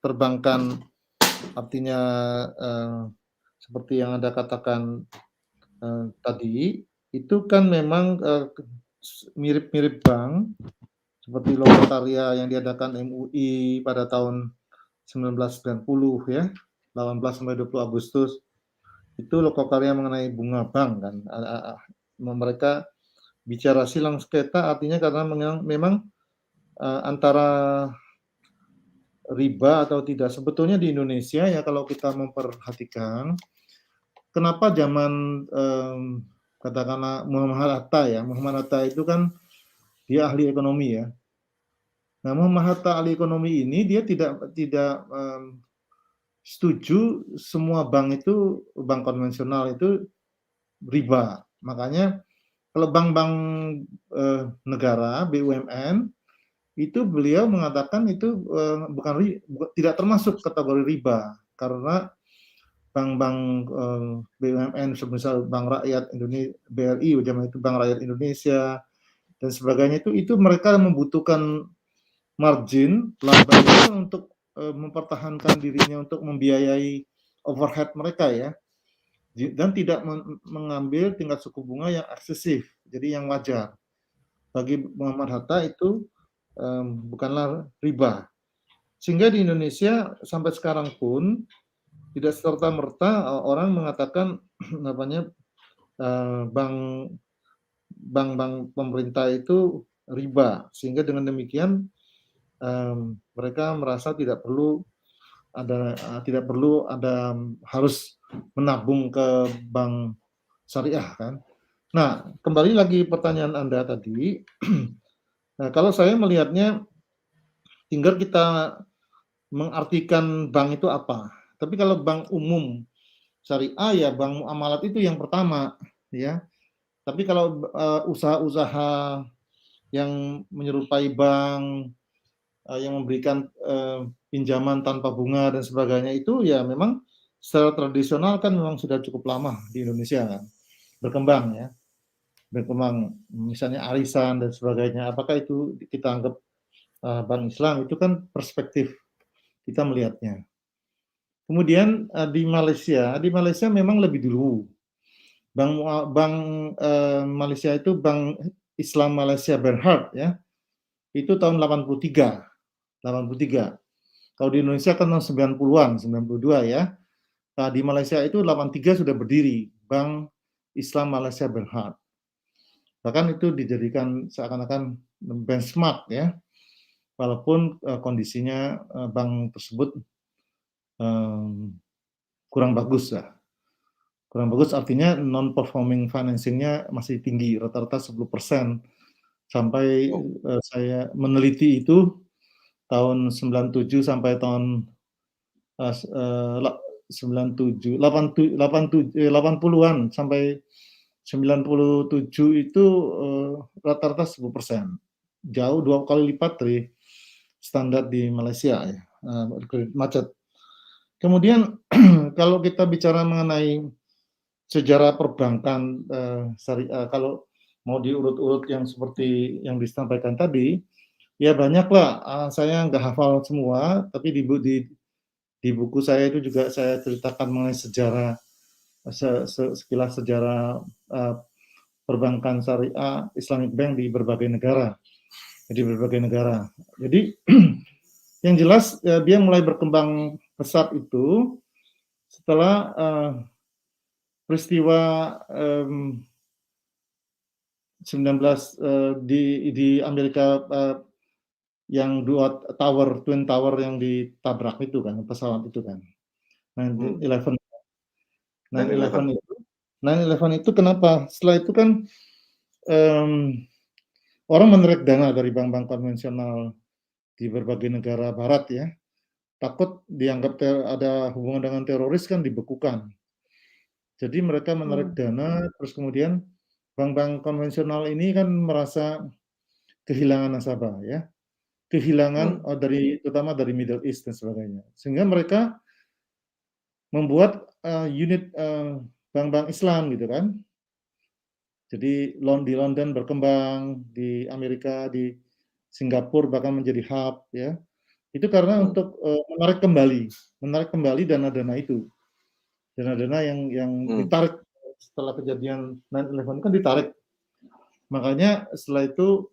perbankan artinya seperti yang Anda katakan tadi itu kan memang mirip-mirip bank seperti logokarya yang diadakan MUI pada tahun 1990 ya, 18 sampai 20 Agustus. Itu logokarya mengenai bunga bank kan. Mereka bicara silang sengketa artinya karena memang antara riba atau tidak. Sebetulnya di Indonesia ya kalau kita memperhatikan kenapa zaman katakanlah Muhammad Hatta itu kan dia ahli ekonomi ya. Nah, Muhammad Hatta ahli ekonomi ini dia tidak setuju semua bank itu, bank konvensional itu riba. Makanya kalau bank-bank negara, BUMN, itu beliau mengatakan itu tidak termasuk kategori riba karena bank-bank BUMN semisal Bank Rakyat Indonesia, BRI, zaman itu Bank Rakyat Indonesia dan sebagainya itu mereka membutuhkan margin laba untuk mempertahankan dirinya untuk membiayai overhead mereka ya, dan tidak mengambil tingkat suku bunga yang eksesif, jadi yang wajar. Bagi Muhammad Hatta itu bukanlah riba. Sehingga di Indonesia sampai sekarang pun tidak serta-merta orang mengatakan bank pemerintah itu riba. Sehingga dengan demikian mereka merasa tidak perlu ada harus menabung ke bank syariah kan. Nah, kembali lagi pertanyaan Anda tadi. Nah, kalau saya melihatnya tinggal kita mengartikan bank itu apa. Tapi kalau bank umum syariah ya bank muamalat itu yang pertama ya. Tapi kalau usaha-usaha yang menyerupai bank yang memberikan pinjaman tanpa bunga dan sebagainya itu ya memang secara tradisional kan memang sudah cukup lama di Indonesia kan, berkembang ya, berkembang misalnya arisan dan sebagainya. Apakah itu kita anggap bank Islam? Itu kan perspektif kita melihatnya. Kemudian di Malaysia memang lebih dulu. Bank Malaysia itu Bank Islam Malaysia Berhad ya, itu tahun 83. Kalau di Indonesia kan tahun 90-an, 92 ya. Nah, di Malaysia itu 83 sudah berdiri Bank Islam Malaysia Berhad. Bahkan itu dijadikan seakan-akan benchmark ya, walaupun kondisinya bank tersebut kurang bagus lah. Kurang bagus artinya non-performing financing-nya masih tinggi, rata-rata 10%. Sampai saya meneliti itu tahun 97 sampai tahun 80-an sampai 97 itu rata-rata 10%. Jauh 2 kali lipat dari standar di Malaysia ya, kredit macet. Kemudian kalau kita bicara mengenai sejarah perbankan syariah, kalau mau diurut-urut yang seperti yang disampaikan tadi, ya banyaklah. Saya nggak hafal semua, tapi di buku saya itu juga saya ceritakan mengenai sejarah, sekilas sejarah perbankan syariah Islamic Bank di berbagai negara. Jadi yang jelas dia mulai berkembang pesat itu setelah peristiwa 19 di Amerika yang dua twin tower yang ditabrak itu kan, pesawat itu kan. 9/11 itu kenapa? Setelah itu kan orang menarik dana dari bank-bank konvensional di berbagai negara barat ya. Takut dianggap ada hubungan dengan teroris kan dibekukan. Jadi mereka menarik dana, terus kemudian bank-bank konvensional ini kan merasa kehilangan nasabah ya, kehilangan terutama dari Middle East dan sebagainya, sehingga mereka membuat unit bank-bank Islam gitu kan. Jadi di London berkembang, di Amerika, di Singapura bahkan menjadi hub ya. Itu karena untuk menarik kembali dana-dana itu. Dana-dana yang ditarik setelah kejadian 9/11 kan ditarik. Makanya setelah itu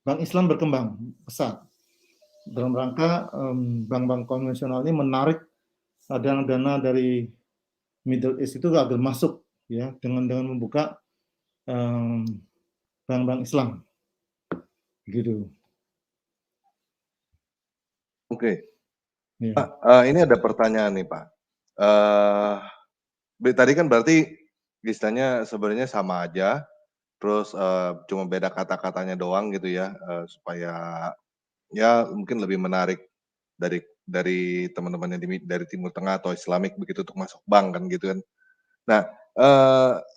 Bank Islam berkembang pesat dalam rangka bank-bank konvensional ini menarik dana-dana dari Middle East itu agar masuk ya dengan membuka bank-bank Islam gitu. Oke. Ya. Pak, ini ada pertanyaan nih Pak. Tadi kan berarti istilahnya sebenarnya sama aja, terus cuma beda kata-katanya doang gitu ya, supaya ya mungkin lebih menarik dari teman-teman yang dari Timur Tengah atau Islamik begitu untuk masuk bank kan gitu kan. Nah,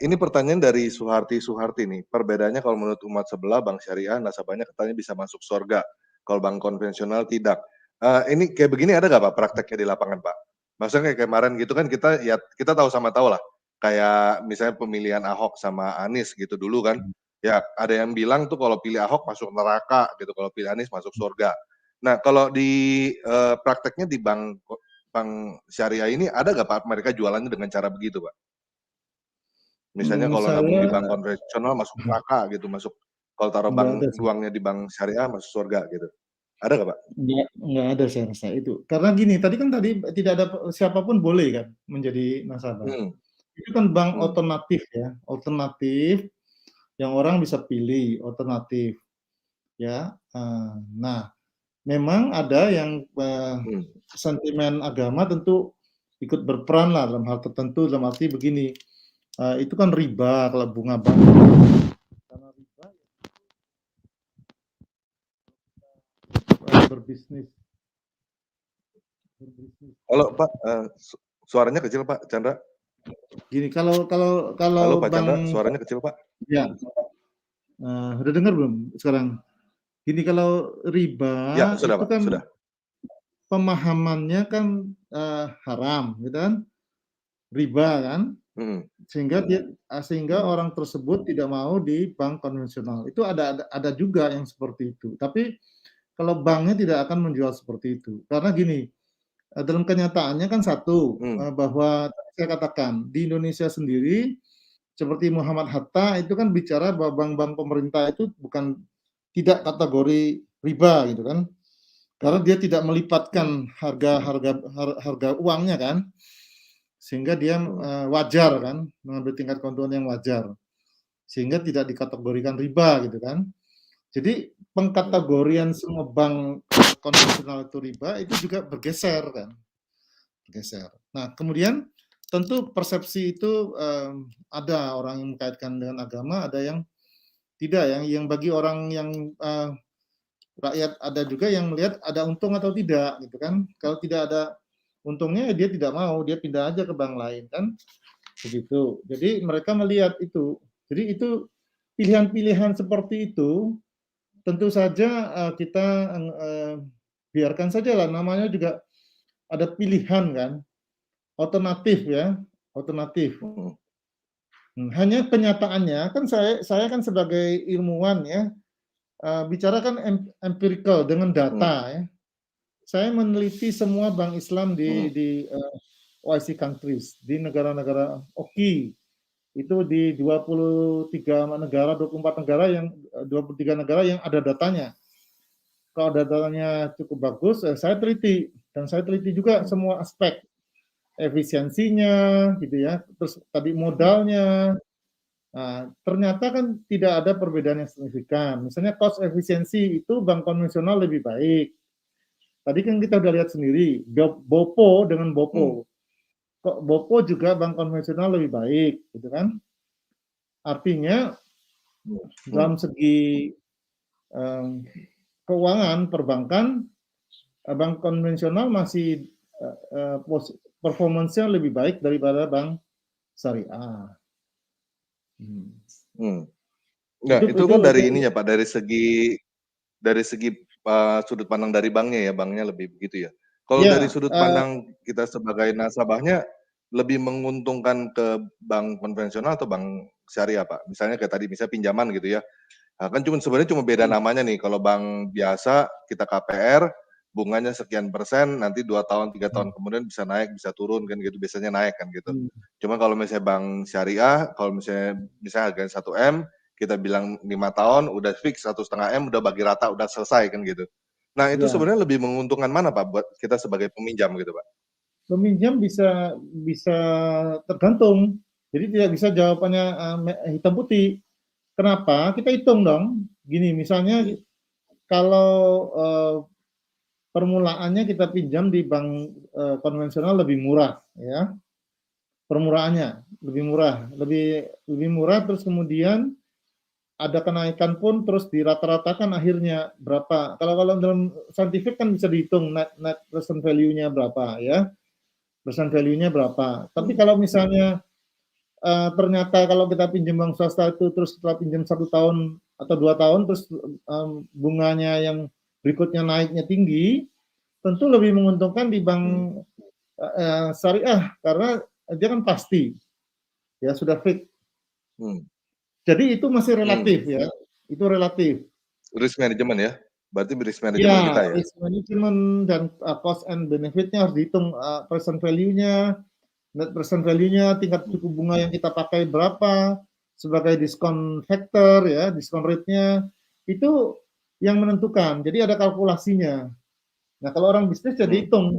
ini pertanyaan dari Suharti nih, perbedaannya kalau menurut umat sebelah bank syariah nasabahnya katanya bisa masuk surga, kalau bank konvensional tidak. Ini kayak begini ada nggak Pak prakteknya di lapangan Pak? Maksudnya kayak kemarin gitu kan kita tahu lah, kayak misalnya pemilihan Ahok sama Anies gitu dulu kan, ya ada yang bilang tuh kalau pilih Ahok masuk neraka gitu, kalau pilih Anies masuk surga. Nah kalau di prakteknya di bank syariah ini ada nggak Pak mereka jualannya dengan cara begitu Pak? Misalnya kalau nabung di bank konvensional masuk neraka gitu, kalau taruh uangnya di bank syariah masuk surga gitu. Ada nggak Pak? Nggak ada saya rasa itu. Karena gini, tadi tidak ada siapapun boleh kan menjadi nasabah. Itu kan bank alternatif ya, alternatif yang orang bisa pilih, alternatif ya. Nah, memang ada yang sentimen agama tentu ikut berperan lah dalam hal tertentu, dalam arti begini, itu kan riba kalau bunga bank. Karena riba berbisnis. Halo Pak, suaranya kecil Pak Chandra. Gini, kalau Halo Pak Chandra, suaranya kecil Pak. Ya, udah dengar belum sekarang? Gini, kalau riba ya, sudah, itu Pak, kan sudah. Pemahamannya kan haram, gitu kan, riba kan, sehingga orang tersebut tidak mau di bank konvensional. Itu ada juga yang seperti itu. Tapi kalau banknya tidak akan menjual seperti itu. Karena gini, dalam kenyataannya kan satu, bahwa saya katakan di Indonesia sendiri seperti Muhammad Hatta itu kan bicara bahwa bank-bank pemerintah itu bukan tidak kategori riba gitu kan. Karena dia tidak melipatkan harga uangnya kan. Sehingga dia wajar kan, mengambil tingkat keuntungan yang wajar. Sehingga tidak dikategorikan riba gitu kan. Jadi pengkategorian semua bank konvensional itu riba itu juga bergeser kan. Bergeser. Nah, kemudian tentu persepsi itu ada orang yang mengkaitkan dengan agama, ada yang tidak, yang bagi orang yang rakyat ada juga yang melihat ada untung atau tidak gitu kan. Kalau tidak ada untungnya dia tidak mau, dia pindah aja ke bank lain kan. Begitu. Jadi mereka melihat itu. Jadi itu pilihan-pilihan seperti itu tentu saja kita biarkan saja lah, namanya juga ada pilihan kan, alternatif ya, alternatif. Hanya kenyataannya kan saya kan sebagai ilmuwan ya, bicara kan empirical dengan data ya. Saya meneliti semua bank Islam di OIC countries, di negara-negara OKI. Itu di 23 negara, 24 negara yang 23 negara yang ada datanya. Kalau datanya cukup bagus, saya teliti dan saya teliti juga semua aspek efisiensinya gitu ya. Terus tadi modalnya. Nah, ternyata kan tidak ada perbedaan yang signifikan. Misalnya cost efisiensi itu bank konvensional lebih baik. Tadi kan kita udah lihat sendiri, BOPO dengan BOPO. Kok BOPO juga bank konvensional lebih baik, gitu kan? Artinya dalam segi keuangan perbankan, bank konvensional masih performance-nya lebih baik daripada bank syariah. Nah, itu kan dari ininya Pak, dari segi sudut pandang dari banknya ya, banknya lebih begitu ya. Kalau dari sudut pandang kita sebagai nasabahnya, lebih menguntungkan ke bank konvensional atau bank syariah Pak? Misalnya kayak tadi, misalnya pinjaman gitu ya. Nah, kan sebenarnya cuma beda namanya nih. Kalau bank biasa kita KPR, bunganya sekian persen, nanti 2 tahun, 3 tahun kemudian bisa naik, bisa turun kan gitu, biasanya naik kan gitu. Cuma kalau misalnya bank syariah, kalau misalnya harganya 1 M, kita bilang 5 tahun, udah fix 1,5 M, udah bagi rata, udah selesai kan gitu. Nah, itu sebenarnya lebih menguntungkan mana Pak buat kita sebagai peminjam gitu Pak? Peminjam bisa tergantung. Jadi tidak bisa jawabannya hitam putih. Kenapa? Kita hitung dong. Gini, misalnya kalau permulaannya kita pinjam di bank konvensional lebih murah, ya. Permulaannya lebih murah, terus kemudian ada kenaikan pun terus dirata-ratakan akhirnya berapa. Kalau dalam saintifik kan bisa dihitung net present value-nya berapa ya. Present value-nya berapa. Tapi kalau misalnya ternyata kalau kita pinjam bank swasta itu terus setelah pinjam 1 tahun atau 2 tahun terus bunganya yang berikutnya naiknya tinggi, tentu lebih menguntungkan di bank syariah karena dia kan pasti ya sudah fix. Jadi itu masih relatif ya, itu relatif. Risk management ya, berarti risk management kita ya. Risk management dan cost and benefit-nya harus dihitung, present value-nya, net present value-nya, tingkat suku bunga yang kita pakai berapa sebagai diskon factor ya, diskon rate-nya itu yang menentukan. Jadi ada kalkulasinya. Nah, kalau orang bisnis jadi hitung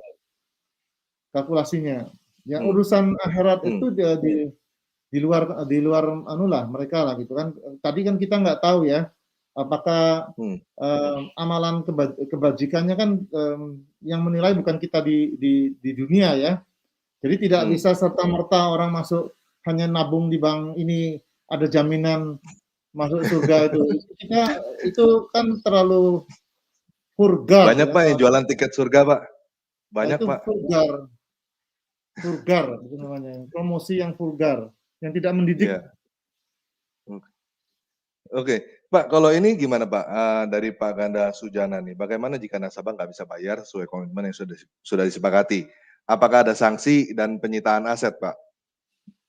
kalkulasinya. Ya urusan akhirat itu di luar anulah mereka lah gitu kan. Tadi kan kita nggak tahu ya apakah amalan kebajikannya kan yang menilai bukan kita di dunia ya. Jadi tidak bisa serta-merta orang masuk hanya nabung di bank ini ada jaminan masuk surga itu. Itu kan terlalu vulgar. Banyak ya, Pak yang jualan tiket surga Pak. Banyak itu Pak. Vulgar itu namanya. Promosi yang vulgar, yang tidak mendidik. Yeah. Oke, Pak, kalau ini gimana Pak, dari Pak Ganda Sujana nih, bagaimana jika nasabah nggak bisa bayar sesuai komitmen yang sudah disepakati? apakah ada sanksi dan penyitaan aset, Pak?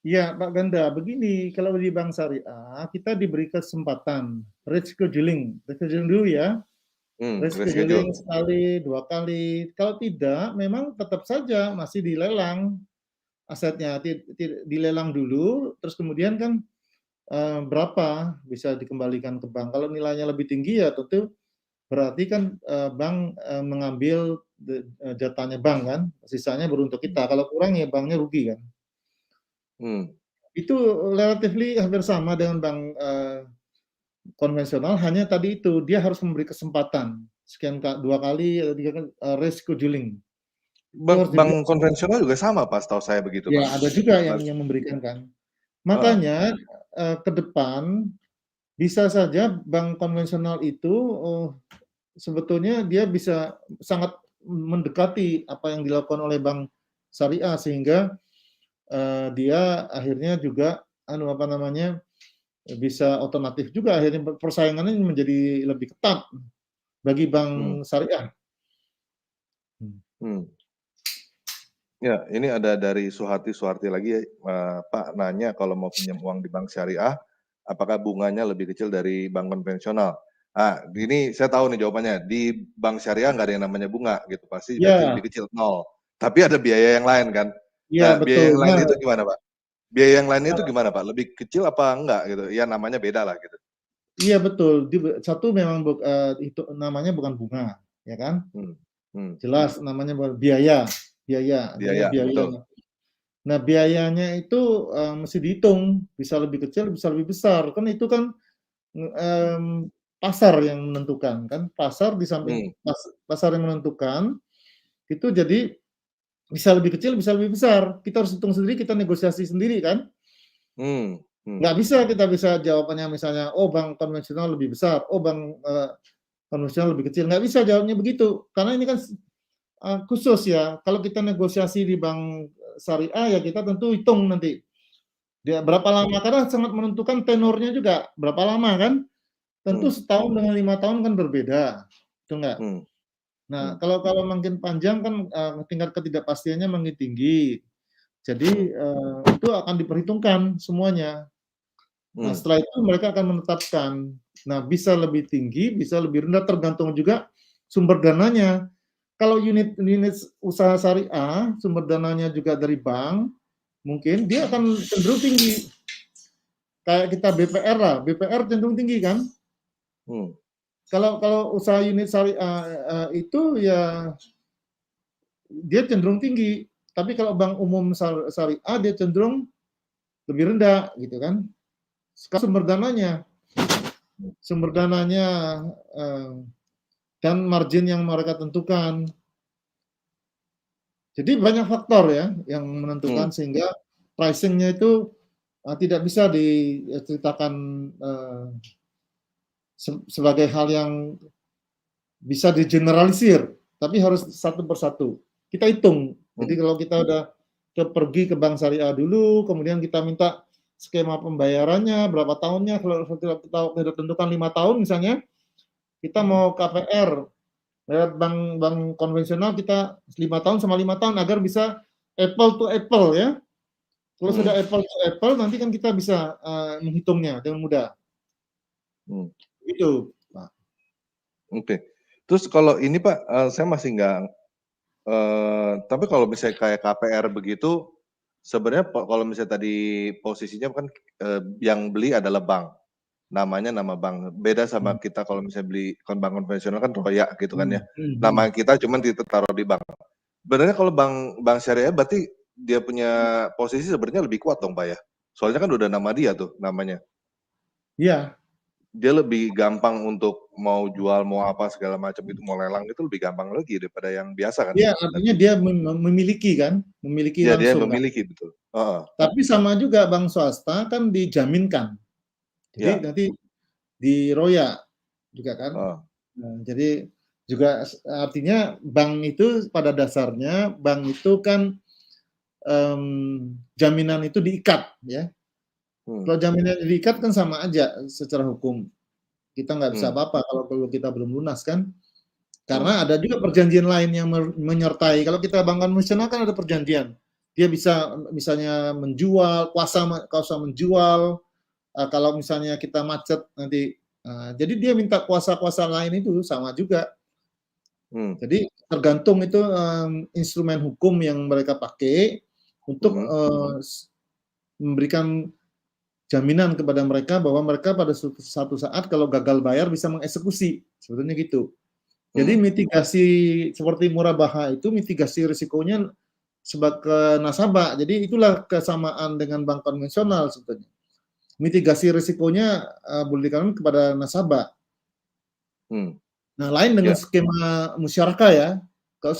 Ya, Pak Ganda, begini, kalau di bank syariah, kita diberi kesempatan rescheduling dulu ya, rescheduling Reschedule. sekali, 2 kali. Kalau tidak, memang tetap saja masih dilelang asetnya, dilelang dulu, terus kemudian kan berapa bisa dikembalikan ke bank. Kalau nilainya lebih tinggi ya tentu berarti kan bank mengambil jatahnya bank kan, sisanya baru untuk kita. Kalau kurang ya banknya rugi kan. Itu relatively hampir sama dengan bank konvensional, hanya tadi itu dia harus memberi kesempatan sekian 2 kali atau 3 kali rescheduling. Bank konvensional juga sama, Pak, setahu saya begitu, Ya, Pak. ada juga yang memberikan kan. Makanya ke depan bisa saja bank konvensional itu sebetulnya dia bisa sangat mendekati apa yang dilakukan oleh bank syariah sehingga dia akhirnya juga bisa otomatis juga akhirnya persaingannya menjadi lebih ketat bagi bank syariah. Ya, ini ada dari Suharti lagi, Pak nanya kalau mau pinjam uang di bank syariah, apakah bunganya lebih kecil dari bank konvensional? Ah, ini saya tahu nih jawabannya, di bank syariah nggak ada yang namanya bunga gitu, pasti Ya, lebih kecil, 0. Tapi ada biaya yang lain kan. iya Nah, biaya betul. yang lain Nah, itu gimana, Pak? Biaya yang lainnya itu gimana, Pak? Lebih kecil apa enggak gitu? Ya namanya beda lah gitu. iya betul. Satu memang itu namanya bukan bunga, ya kan? Jelas namanya biaya, artinya Biaya, biaya. betul. Nah, biayanya itu mesti dihitung, bisa lebih kecil, bisa lebih besar. Kan itu kan pasar yang menentukan kan. Pasar di samping pasar yang menentukan itu jadi bisa lebih kecil, bisa lebih besar. Kita harus hitung sendiri, kita negosiasi sendiri kan. Nggak bisa kita bisa jawabannya misalnya, oh bank konvensional lebih besar, oh bank konvensional lebih kecil. Nggak bisa jawabnya begitu. Karena ini kan khusus ya. Kalau kita negosiasi di bank syariah ya kita tentu hitung nanti. Dia berapa lama, karena sangat menentukan tenornya juga. Berapa lama kan? Tentu setahun dengan 5 tahun kan berbeda. Betul nggak? Nah, kalau makin panjang kan tingkat ketidakpastiannya makin tinggi. Jadi itu akan diperhitungkan semuanya. Nah, setelah itu mereka akan menetapkan. Nah, bisa lebih tinggi, bisa lebih rendah, tergantung juga sumber dananya. Kalau unit usaha syariah, sumber dananya juga dari bank, mungkin dia akan cenderung tinggi. Kayak kita BPR lah, BPR cenderung tinggi kan? Kalau usaha unit syariah itu ya dia cenderung tinggi. Tapi kalau bank umum syariah dia cenderung lebih rendah gitu kan. Sekarang sumber dananya dan margin yang mereka tentukan. Jadi banyak faktor ya yang menentukan sehingga pricing-nya itu tidak bisa diceritakan sebagai hal yang bisa digeneralisir, tapi harus satu persatu. Kita hitung. Jadi kalau kita udah pergi ke bank syariah dulu, kemudian kita minta skema pembayarannya, berapa tahunnya, kalau kita tentukan 5 tahun misalnya, kita mau KPR, lewat bank konvensional kita 5 tahun sama 5 tahun agar bisa apple to apple ya. Kalau sudah apple to apple, nanti kan kita bisa menghitungnya dengan mudah. Itu, Pak. Oke. Terus kalau ini Pak, saya masih nggak, tapi kalau misalnya kayak KPR begitu, sebenarnya kalau misalnya tadi posisinya kan yang beli adalah bank, namanya nama bank. Beda sama kita kalau misalnya beli bank konvensional kan roya gitu kan ya. Nama kita cuman ditaruh di bank. Sebenarnya kalau bank syariah berarti dia punya posisi sebenarnya lebih kuat dong Pak ya? Soalnya kan udah nama dia tuh namanya. Iya. Dia lebih gampang untuk mau jual, mau apa segala macam itu, mau lelang itu lebih gampang lagi daripada yang biasa kan? Iya, artinya dia memiliki kan, memiliki ya, langsung. Dia memiliki kan? Betul. Tapi sama juga bank swasta kan dijaminkan. Jadi nanti diroya juga kan. Nah, jadi juga artinya bank itu pada dasarnya bank itu kan jaminan itu diikat ya. Kalau jaminan diikat kan sama aja secara hukum. Kita nggak bisa apa-apa kalau kita belum lunas kan. Karena ada juga perjanjian lain yang menyertai. Kalau kita bank konvensional kan ada perjanjian. Dia bisa misalnya menjual, kuasa menjual. Kalau misalnya kita macet nanti, jadi dia minta kuasa-kuasa lain itu sama juga. Jadi tergantung itu instrumen hukum yang mereka pakai untuk memberikan jaminan kepada mereka bahwa mereka pada suatu saat kalau gagal bayar bisa mengeksekusi, sebetulnya gitu. Jadi mitigasi seperti murabaha itu mitigasi risikonya sebagai nasabah. Jadi itulah kesamaan dengan bank konvensional sebetulnya. Mitigasi risikonya boleh dikatakan kepada nasabah. Nah, lain dengan skema musyarakah ya. Kalau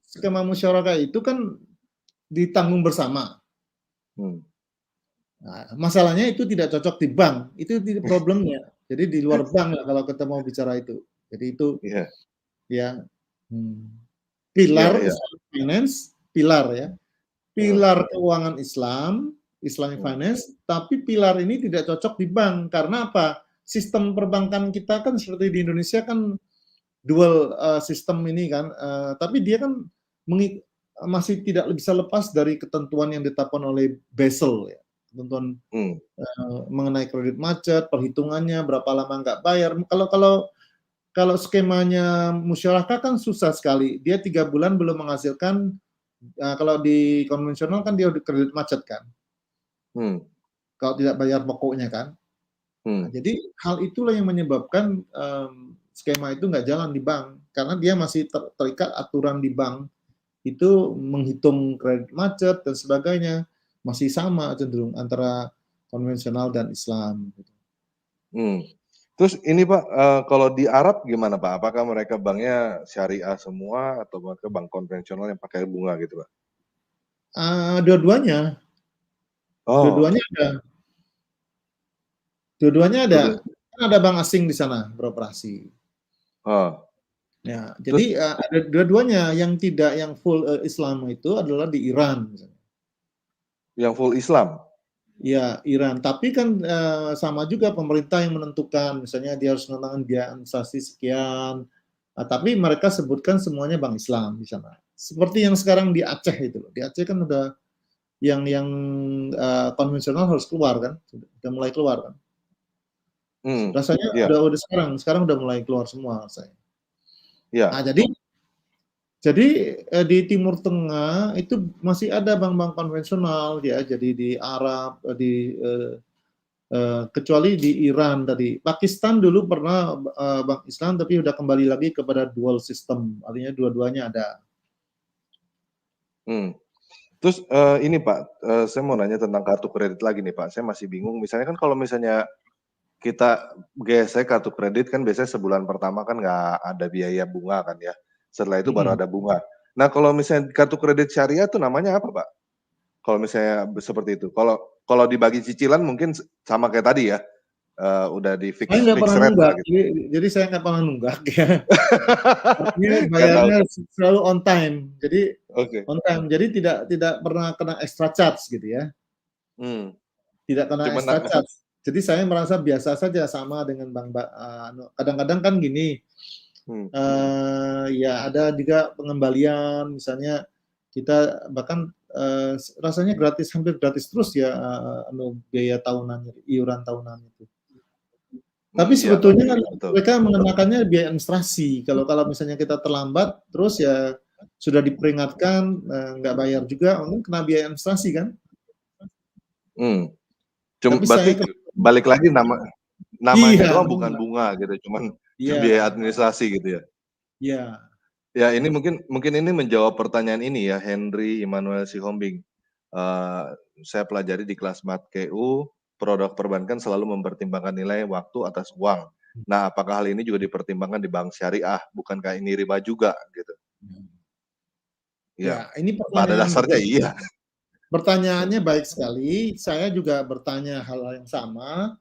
skema musyarakah itu kan ditanggung bersama. Nah, masalahnya itu tidak cocok di bank, itu problemnya. Jadi di luar bank ya kalau kita mau bicara itu. Jadi itu ya pilar Islamic finance, pilar ya, pilar keuangan Islam, Islamic finance, tapi pilar ini tidak cocok di bank karena apa? Sistem perbankan kita kan seperti di Indonesia kan dual sistem ini kan, tapi dia kan masih tidak bisa lepas dari ketentuan yang ditetapkan oleh Basel ya. Ketentuan mengenai kredit macet, perhitungannya berapa lama nggak bayar. Kalau skemanya musyarakah kan susah sekali. Dia 3 bulan belum menghasilkan. Kalau di konvensional kan dia udah kredit macet kan. Kalau tidak bayar pokoknya kan. Nah, jadi hal itulah yang menyebabkan skema itu nggak jalan di bank karena dia masih terikat aturan di bank itu menghitung kredit macet dan sebagainya. Masih sama cenderung antara konvensional dan Islam. Terus ini Pak, kalau di Arab gimana Pak? Apakah mereka banknya syariah semua atau mereka bank konvensional yang pakai bunga gitu Pak? Dua-duanya. Dua-duanya ada. Dua-duanya ada. Kan ada bank asing di sana beroperasi. Ya, jadi ada dua-duanya. Yang tidak yang full Islam itu adalah di Iran misalnya. Yang full Islam? Ya, Iran. Tapi kan sama juga pemerintah yang menentukan, misalnya dia harus menentukan biaya administrasi sekian. Tapi mereka sebutkan semuanya bank Islam di sana. Seperti yang sekarang di Aceh itu. Di Aceh kan udah yang konvensional harus keluar kan, sudah mulai keluar kan. Rasanya udah sekarang udah mulai keluar semua saya. Nah, jadi di Timur Tengah itu masih ada bank-bank konvensional ya, jadi di Arab, kecuali di Iran tadi. Pakistan dulu pernah bank Islam tapi udah kembali lagi kepada dual system, artinya dua-duanya ada. Terus ini Pak, saya mau nanya tentang kartu kredit lagi nih Pak. Saya masih bingung. Misalnya kan kalau misalnya kita saya kartu kredit kan biasanya sebulan pertama kan nggak ada biaya bunga kan ya. Setelah itu baru ada bunga. Nah kalau misalnya kartu kredit syariah itu namanya apa Pak? Kalau misalnya seperti itu. Kalau dibagi cicilan mungkin sama kayak tadi ya. Udah di fix rate lah gitu. Jadi saya nggak pernah nunggak ya. Artinya bayarnya selalu on time. Jadi on time. Jadi tidak pernah kena extra charge gitu ya. Tidak kena extra charge. Jadi saya merasa biasa saja sama dengan bank. Kadang-kadang kan gini, ya ada juga pengembalian, misalnya kita bahkan rasanya gratis, hampir gratis terus ya biaya tahunan, iuran tahunan itu. Tapi sebetulnya kan mereka mengenakannya biaya administrasi. Kalau misalnya kita terlambat, terus ya sudah diperingatkan nggak bayar juga, mungkin kena biaya administrasi kan? Cuma berarti balik lagi namanya doang bukan bunga gitu, cuman biaya administrasi gitu ya. Iya. Ya ini mungkin ini menjawab pertanyaan ini ya, Henry Immanuel Sihombing. Saya pelajari di kelas Mat KU, produk perbankan selalu mempertimbangkan nilai waktu atas uang. Nah, apakah hal ini juga dipertimbangkan di bank syariah? Bukankah ini riba juga gitu? Ya, ini pada dasarnya iya. Pertanyaannya baik sekali. Saya juga bertanya hal yang sama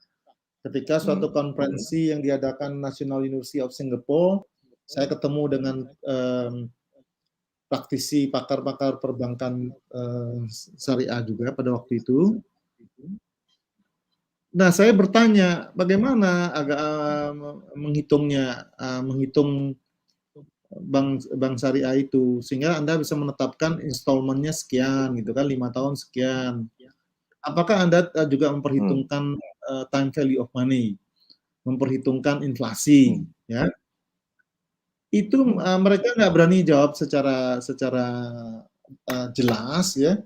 ketika suatu konferensi yang diadakan National University of Singapore. Saya ketemu dengan praktisi pakar-pakar perbankan syariah juga pada waktu itu. Nah, saya bertanya bagaimana agak menghitungnya, menghitung bank syariah itu, sehingga Anda bisa menetapkan installment-nya sekian gitu kan, 5 tahun sekian. Apakah Anda juga memperhitungkan time value of money, memperhitungkan inflasi, ya? Itu mereka nggak berani jawab secara jelas, ya.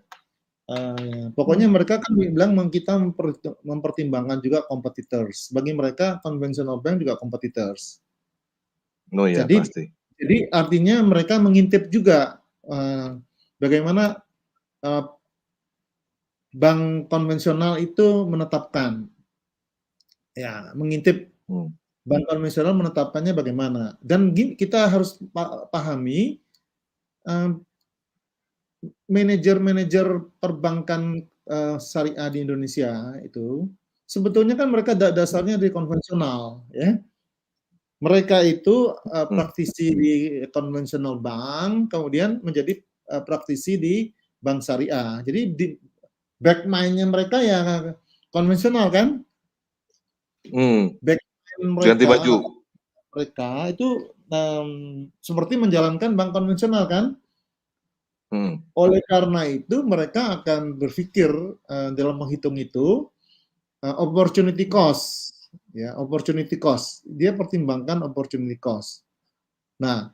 Pokoknya mereka kan bilang kita mempertimbangkan juga competitors. Bagi mereka conventional bank juga competitors. Oh ya, Jadi pasti. Jadi artinya mereka mengintip juga bagaimana bank konvensional itu menetapkan, ya, mengintip bank konvensional menetapkannya bagaimana. Dan kita harus pahami manajer-manajer perbankan syariah di Indonesia itu sebetulnya kan mereka dasarnya dari konvensional, ya. Mereka itu praktisi di konvensional bank, kemudian menjadi praktisi di bank syariah. Jadi di back mind-nya mereka ya konvensional kan? Back mind Ganti baju. mereka itu seperti menjalankan bank konvensional kan? Oleh karena itu mereka akan berpikir dalam menghitung itu opportunity cost. Ya, opportunity cost. Dia pertimbangkan opportunity cost. Nah,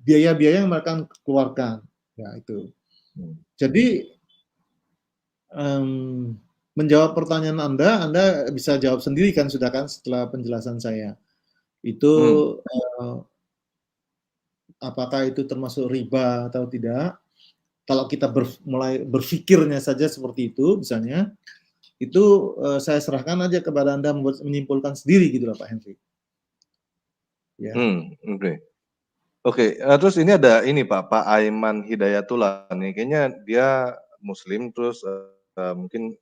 biaya-biaya yang mereka keluarkan, ya itu. Jadi menjawab pertanyaan Anda bisa jawab sendiri kan sudah kan setelah penjelasan saya. Itu apakah itu termasuk riba atau tidak? Kalau kita mulai berpikirnya saja seperti itu, misalnya, itu saya serahkan aja kepada Anda menyimpulkan sendiri gitu loh Pak Henry. Ya. Oke, terus ini ada ini Pak Aiman Hidayatullah nih, kayaknya dia Muslim terus mungkin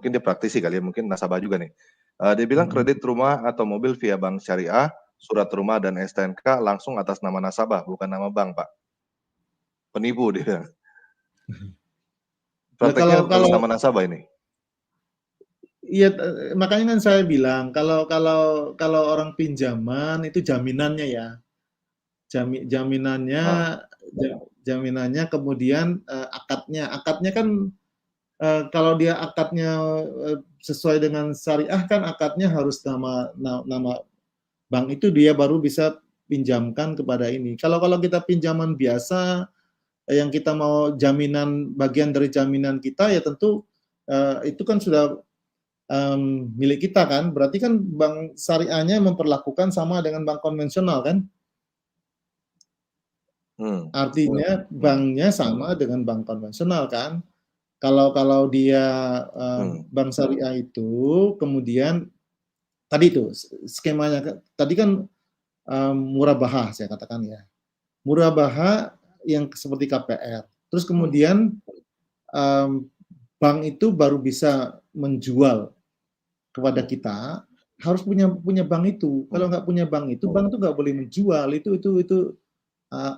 dia praktisi kali ya, mungkin nasabah juga nih. Dia bilang kredit rumah atau mobil via bank syariah, surat rumah dan STNK langsung atas nama nasabah, bukan nama bank Pak. Penipu dia. Prakteknya atas nama nasabah ini. Iya, makanya kan saya bilang kalau orang pinjaman itu jaminannya ya, jaminannya kemudian akadnya kan kalau dia akadnya sesuai dengan syariah kan akadnya harus nama bank itu dia baru bisa pinjamkan kepada ini. Kalau kita pinjaman biasa yang kita mau jaminan bagian dari jaminan kita ya tentu itu kan sudah milik kita kan, berarti kan bank syariahnya memperlakukan sama dengan bank konvensional kan? Artinya banknya sama dengan bank konvensional kan? Kalau dia bank syariah itu kemudian tadi itu skemanya tadi kan murabahah saya katakan ya, murabahah yang seperti KPR. Terus kemudian bank itu baru bisa menjual kepada kita harus punya bank itu. Kalau nggak punya bank itu nggak boleh menjual. Itu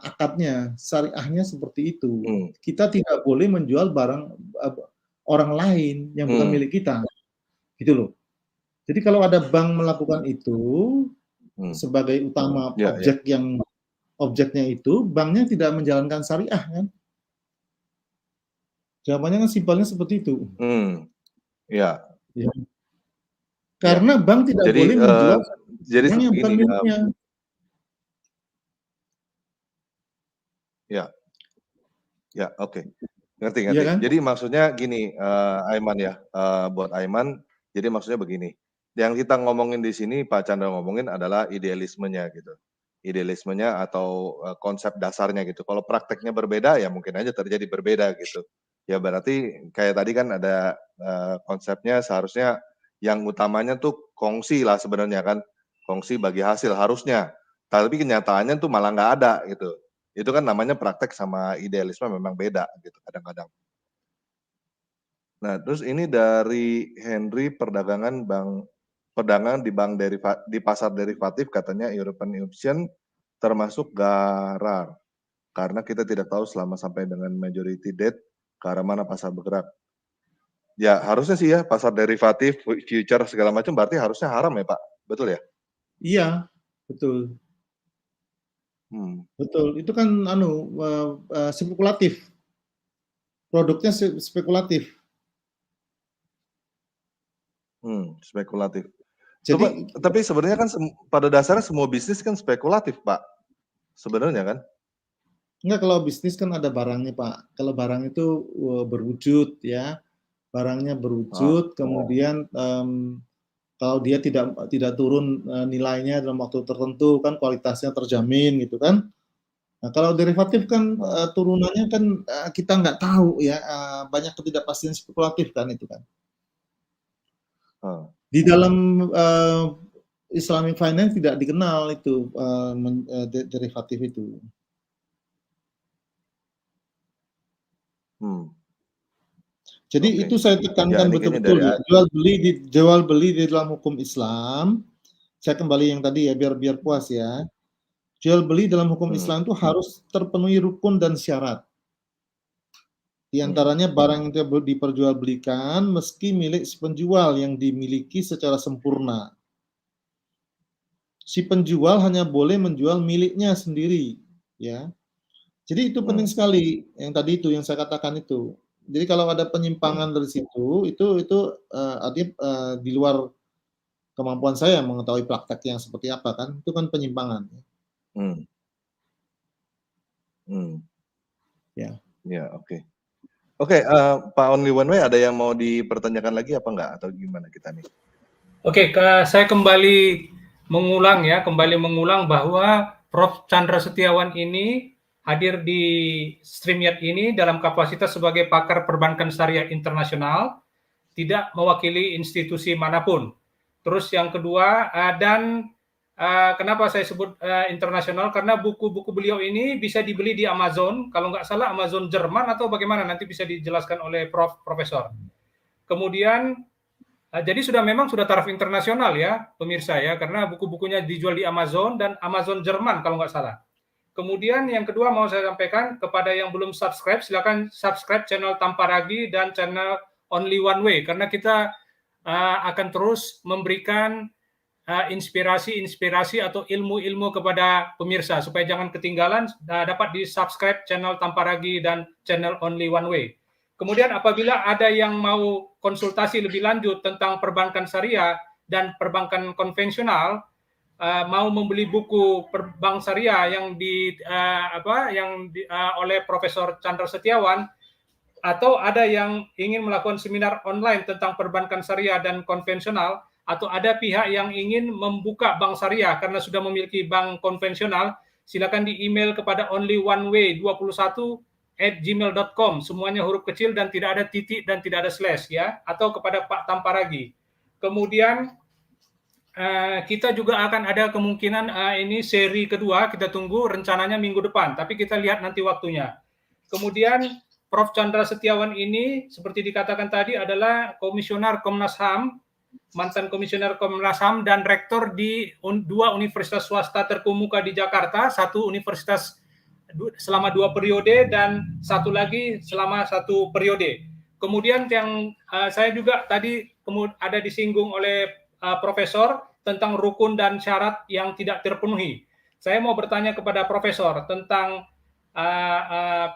akadnya, syariahnya seperti itu. Kita tidak boleh menjual barang orang lain yang bukan milik kita. Gitu loh. Jadi kalau ada bank melakukan itu sebagai utama objeknya itu, banknya tidak menjalankan syariah kan? Jawabannya kan simpelnya seperti itu. Ya. Karena bank tidak boleh menjual barang yang bukan miliknya. Ya, oke. Ngerti. Ya kan? Jadi maksudnya gini, Aiman ya, buat Aiman, jadi maksudnya begini, yang kita ngomongin di sini, Pak Chandra ngomongin adalah idealismenya gitu. Idealismenya atau konsep dasarnya gitu. Kalau prakteknya berbeda, ya mungkin aja terjadi berbeda gitu. Ya berarti kayak tadi kan ada konsepnya seharusnya yang utamanya tuh kongsi lah sebenarnya kan. Kongsi bagi hasil harusnya. Tapi kenyataannya tuh malah nggak ada gitu. Itu kan namanya praktek sama idealisme memang beda gitu kadang-kadang. Nah, terus ini dari Henry perdagangan di pasar derivatif katanya European option termasuk garar. Karena kita tidak tahu selama sampai dengan majority date ke arah mana pasar bergerak. Ya, harusnya sih ya pasar derivatif, future segala macam berarti harusnya haram ya, Pak. Betul ya? Iya, betul. Betul, itu kan spekulatif. Produknya spekulatif. Spekulatif. Jadi, tapi sebenarnya kan pada dasarnya semua bisnis kan spekulatif, Pak. Sebenarnya kan? Enggak, kalau bisnis kan ada barangnya, Pak. Kalau barang itu berwujud ya, barangnya berwujud, kemudian kalau dia tidak turun nilainya dalam waktu tertentu kan kualitasnya terjamin gitu kan. Nah, kalau derivatif kan turunannya kan kita nggak tahu ya, banyak ketidakpastian spekulatif kan itu kan. Di dalam Islamic Finance tidak dikenal itu derivatif itu. Jadi itu saya tekankan betul-betul ya, jual beli di dalam hukum Islam. Saya kembali yang tadi ya, biar puas ya. Jual beli dalam hukum Islam itu harus terpenuhi rukun dan syarat. Di antaranya barang yang diperjualbelikan meski milik si penjual yang dimiliki secara sempurna. Si penjual hanya boleh menjual miliknya sendiri, ya. Jadi itu penting sekali yang tadi itu yang saya katakan itu. Jadi kalau ada penyimpangan dari situ, itu artinya di luar kemampuan saya mengetahui praktek yang seperti apa kan, itu kan penyimpangan. Ya. Ya, oke. Oke, Pak Only One Way ada yang mau dipertanyakan lagi apa enggak atau gimana kita nih? Oke, saya kembali mengulang bahwa Prof. Chandra Setiawan ini hadir di StreamYard ini dalam kapasitas sebagai pakar perbankan syariah internasional, tidak mewakili institusi manapun. Terus yang kedua, kenapa saya sebut internasional? Karena buku-buku beliau ini bisa dibeli di Amazon, kalau nggak salah Amazon Jerman atau bagaimana, nanti bisa dijelaskan oleh Profesor. Kemudian, jadi memang sudah taraf internasional ya, pemirsa ya, karena buku-bukunya dijual di Amazon dan Amazon Jerman kalau nggak salah. Kemudian yang kedua mau saya sampaikan kepada yang belum subscribe, silakan subscribe channel Tanpa Ragi dan channel Only One Way, karena kita akan terus memberikan inspirasi atau ilmu-ilmu kepada pemirsa supaya jangan ketinggalan. Dapat di subscribe channel Tanpa Ragi dan channel Only One Way. Kemudian apabila ada yang mau konsultasi lebih lanjut tentang perbankan syariah dan perbankan konvensional, mau membeli buku Bank Syariah yang oleh Profesor Chandra Setiawan, atau ada yang ingin melakukan seminar online tentang perbankan syariah dan konvensional, atau ada pihak yang ingin membuka bank syariah karena sudah memiliki bank konvensional, silakan di email kepada onlyoneway21@gmail.com, semuanya huruf kecil dan tidak ada titik dan tidak ada slash ya, atau kepada Pak Tanpa Ragi. Kemudian kita juga akan ada kemungkinan ini seri kedua, kita tunggu rencananya minggu depan, tapi kita lihat nanti waktunya. Kemudian Prof. Chandra Setiawan ini seperti dikatakan tadi adalah komisioner Komnas HAM, mantan komisioner Komnas HAM dan rektor di 2 universitas swasta terkemuka di Jakarta, satu universitas selama 2 periode dan satu lagi selama 1 periode. Kemudian yang saya juga tadi ada disinggung oleh Profesor tentang rukun dan syarat yang tidak terpenuhi. Saya mau bertanya kepada Profesor tentang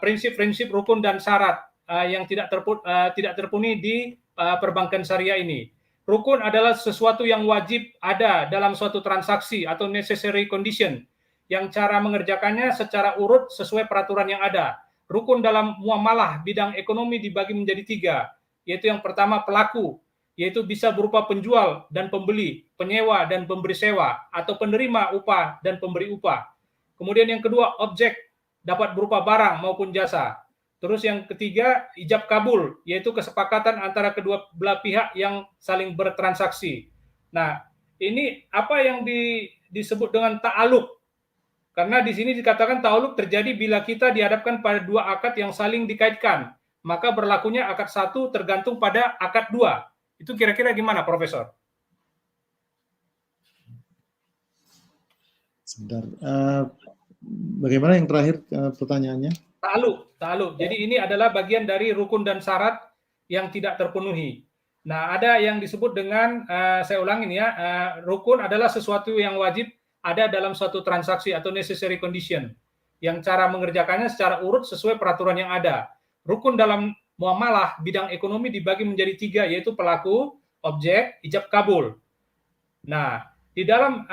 prinsip-prinsip rukun dan syarat yang tidak terpenuhi di perbankan syariah ini. Rukun adalah sesuatu yang wajib ada dalam suatu transaksi atau necessary condition, yang cara mengerjakannya secara urut sesuai peraturan yang ada. Rukun dalam muamalah bidang ekonomi dibagi menjadi 3, yaitu yang pertama pelaku, yaitu bisa berupa penjual dan pembeli, penyewa dan pemberi sewa, atau penerima upah dan pemberi upah. Kemudian yang kedua, objek, dapat berupa barang maupun jasa. Terus yang ketiga, ijab kabul, yaitu kesepakatan antara kedua belah pihak yang saling bertransaksi. Nah, ini apa yang disebut dengan ta'aluk? Karena di sini dikatakan ta'aluk terjadi bila kita dihadapkan pada 2 akad yang saling dikaitkan, maka berlakunya akad 1 tergantung pada akad 2. Itu kira-kira gimana, Profesor? Sebentar. Bagaimana yang terakhir pertanyaannya? Ta'aluk. Jadi ini adalah bagian dari rukun dan syarat yang tidak terpenuhi. Nah, ada yang disebut dengan, saya ulangin ya, rukun adalah sesuatu yang wajib ada dalam suatu transaksi atau necessary condition yang cara mengerjakannya secara urut sesuai peraturan yang ada. Rukun dalam muamalah bidang ekonomi dibagi menjadi 3, yaitu pelaku, objek, ijab kabul. Nah, di dalam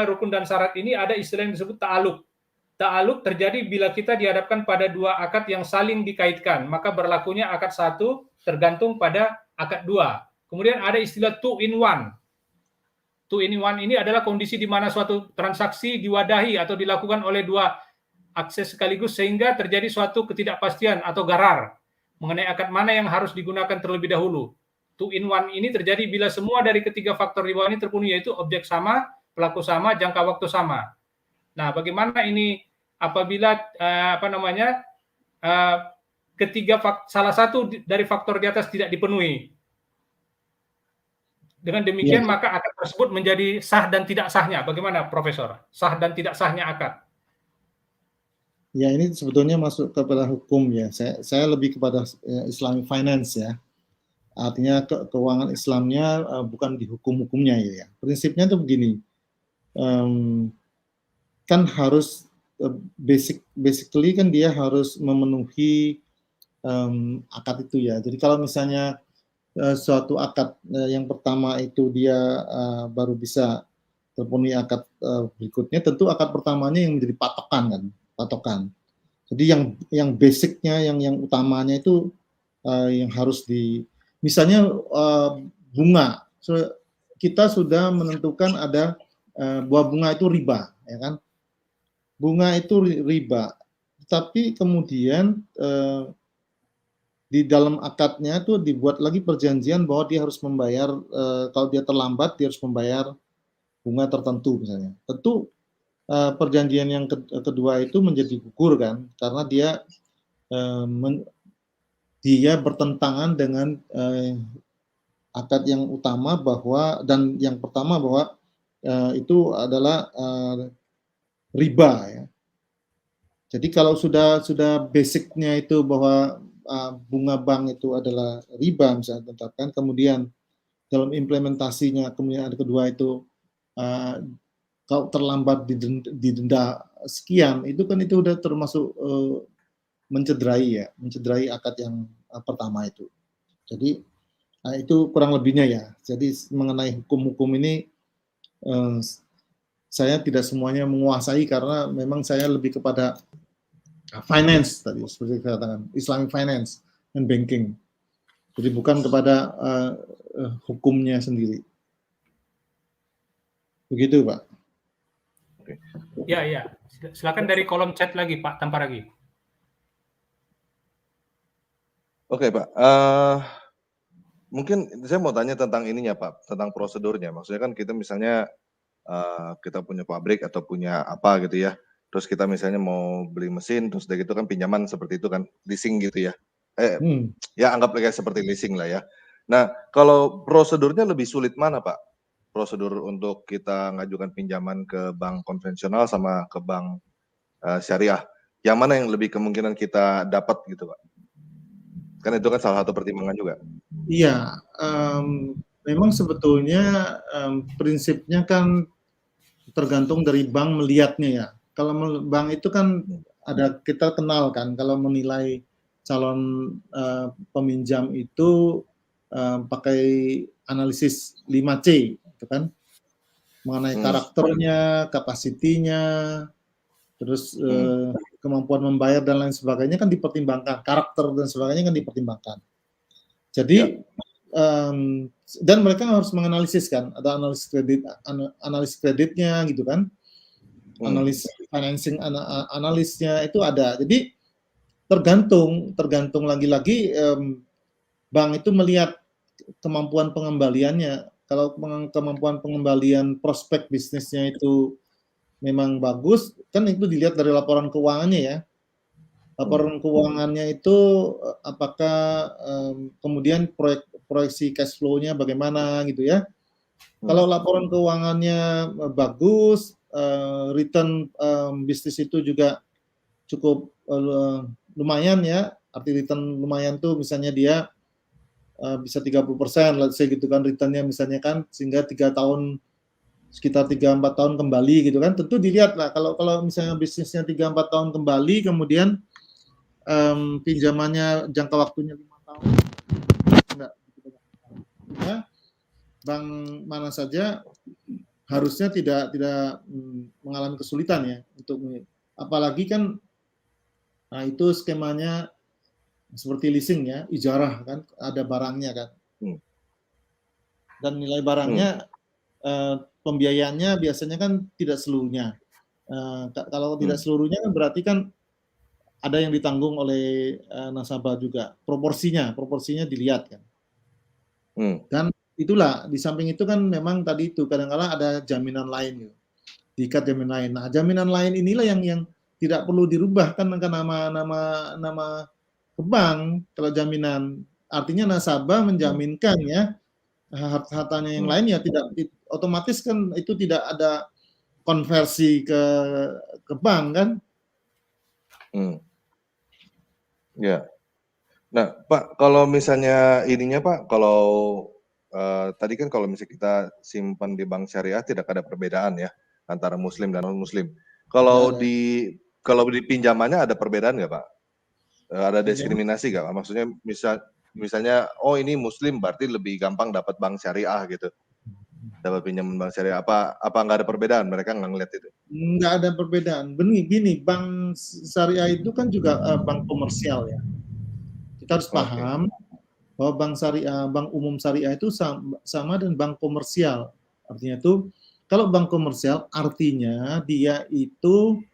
rukun dan syarat ini ada istilah yang disebut ta'aluk. Ta'aluk terjadi bila kita dihadapkan pada dua akad yang saling dikaitkan, maka berlakunya akad 1 tergantung pada akad 2. Kemudian ada istilah two in one. Two in one ini adalah kondisi di mana suatu transaksi diwadahi atau dilakukan oleh dua akses sekaligus sehingga terjadi suatu ketidakpastian atau garar mengenai akad mana yang harus digunakan terlebih dahulu. Two in one ini terjadi bila semua dari ketiga faktor riba ini terpenuhi, yaitu objek sama, pelaku sama, jangka waktu sama. Nah, bagaimana ini apabila salah satu dari faktor di atas tidak dipenuhi? Dengan demikian maka akad tersebut menjadi sah dan tidak sahnya. Bagaimana, Profesor? Sah dan tidak sahnya akad. Ya, ini sebetulnya masuk kepada hukum ya. Saya lebih kepada Islamic finance ya. Artinya keuangan Islamnya bukan di hukum-hukumnya ya. Prinsipnya tuh begini, kan harus basically kan dia harus memenuhi akad itu ya. Jadi kalau misalnya suatu akad yang pertama itu dia baru bisa terpenuhi akad berikutnya, tentu akad pertamanya yang menjadi patokan. Jadi yang basicnya, yang utamanya itu yang harus misalnya bunga. So, kita sudah menentukan ada bahwa bunga itu riba, ya kan? Bunga itu riba. Tapi kemudian di dalam akadnya itu dibuat lagi perjanjian bahwa dia harus membayar, kalau dia terlambat dia harus membayar bunga tertentu misalnya. Tentu perjanjian yang kedua itu menjadi gugur kan, karena dia bertentangan dengan akad yang utama dan yang pertama bahwa itu adalah riba ya. Jadi kalau sudah basicnya itu bahwa bunga bank itu adalah riba misalnya tetapkan, kemudian dalam implementasinya kemudian ada kedua itu kalau terlambat didenda sekian, itu kan itu udah termasuk mencederai akad yang pertama itu. Jadi itu kurang lebihnya ya. Jadi mengenai hukum-hukum ini saya tidak semuanya menguasai karena memang saya lebih kepada finance tadi seperti katakan Islamic finance dan banking. Jadi bukan kepada hukumnya sendiri. Begitu, Pak. Oke. Ya. Silakan dari kolom chat lagi, Pak Tamparagi. Oke, Pak. Mungkin saya mau tanya tentang ininya, Pak, tentang prosedurnya. Maksudnya kan kita misalnya kita punya pabrik atau punya apa gitu ya. Terus kita misalnya mau beli mesin, terus udah gitu kan pinjaman seperti itu kan, leasing gitu ya. Ya anggap kayak seperti leasing lah ya. Nah, kalau prosedurnya lebih sulit mana, Pak? Prosedur untuk kita ngajukan pinjaman ke bank konvensional sama ke bank syariah. Yang mana yang lebih kemungkinan kita dapat gitu, Pak? Kan itu kan salah satu pertimbangan juga. Iya, memang sebetulnya prinsipnya kan tergantung dari bank melihatnya ya. Kalau bank itu kan kita kenal kan, kalau menilai calon peminjam itu pakai analisis 5C, gitu kan, mengenai karakternya, kapasitinya, terus kemampuan membayar dan lain sebagainya kan dipertimbangkan, karakter dan sebagainya kan dipertimbangkan. Jadi dan mereka harus menganalisis kan, ada analisis kreditnya gitu kan, analisis financing analisnya itu ada. Jadi tergantung lagi-lagi bank itu melihat kemampuan pengembaliannya. Kalau kemampuan pengembalian prospek bisnisnya itu memang bagus, kan itu dilihat dari laporan keuangannya ya. Laporan keuangannya itu apakah kemudian proyeksi cash flow-nya bagaimana gitu ya. Kalau laporan keuangannya bagus, return bisnis itu juga cukup lumayan ya. Arti return lumayan tuh misalnya dia bisa 30%, let's say gitu kan returnnya misalnya kan, sehingga 3 tahun sekitar 3-4 tahun kembali gitu kan, tentu dilihat lah kalau misalnya bisnisnya 3-4 tahun kembali, kemudian pinjamannya jangka waktunya 5 tahun, enggak ya, bank mana saja harusnya tidak mengalami kesulitan ya untuk, apalagi kan itu skemanya seperti leasing ya, ijarah kan, ada barangnya kan, dan nilai barangnya pembiayaannya biasanya kan tidak seluruhnya. Kalau tidak seluruhnya kan berarti kan ada yang ditanggung oleh nasabah juga. Proporsinya dilihat kan. Dan itulah di samping itu kan memang tadi itu kadang-kadang ada jaminan lain gitu. Diikat jaminan lain. Nah, jaminan lain inilah yang tidak perlu dirubah kan nama ke bank kalau jaminan. Artinya nasabah menjaminkan ya hartanya yang lain ya tidak otomatis kan itu tidak ada konversi ke bank kan. Ya. Nah, Pak, kalau misalnya ininya Pak, kalau tadi kan kalau misalnya kita simpan di bank syariah tidak ada perbedaan ya antara muslim dan non muslim. Kalau di pinjamannya ada perbedaan nggak Pak? Ada diskriminasi nggak? Maksudnya misalnya oh ini muslim berarti lebih gampang dapat bank syariah gitu. Dapat pinjaman bank syariah, apa nggak ada perbedaan? Mereka nggak ngeliat itu? Nggak ada perbedaan. Begini, bank syariah itu kan juga bank komersial ya. Kita harus paham bahwa bank umum syariah itu sama dengan bank komersial. Artinya itu kalau bank komersial artinya dia itu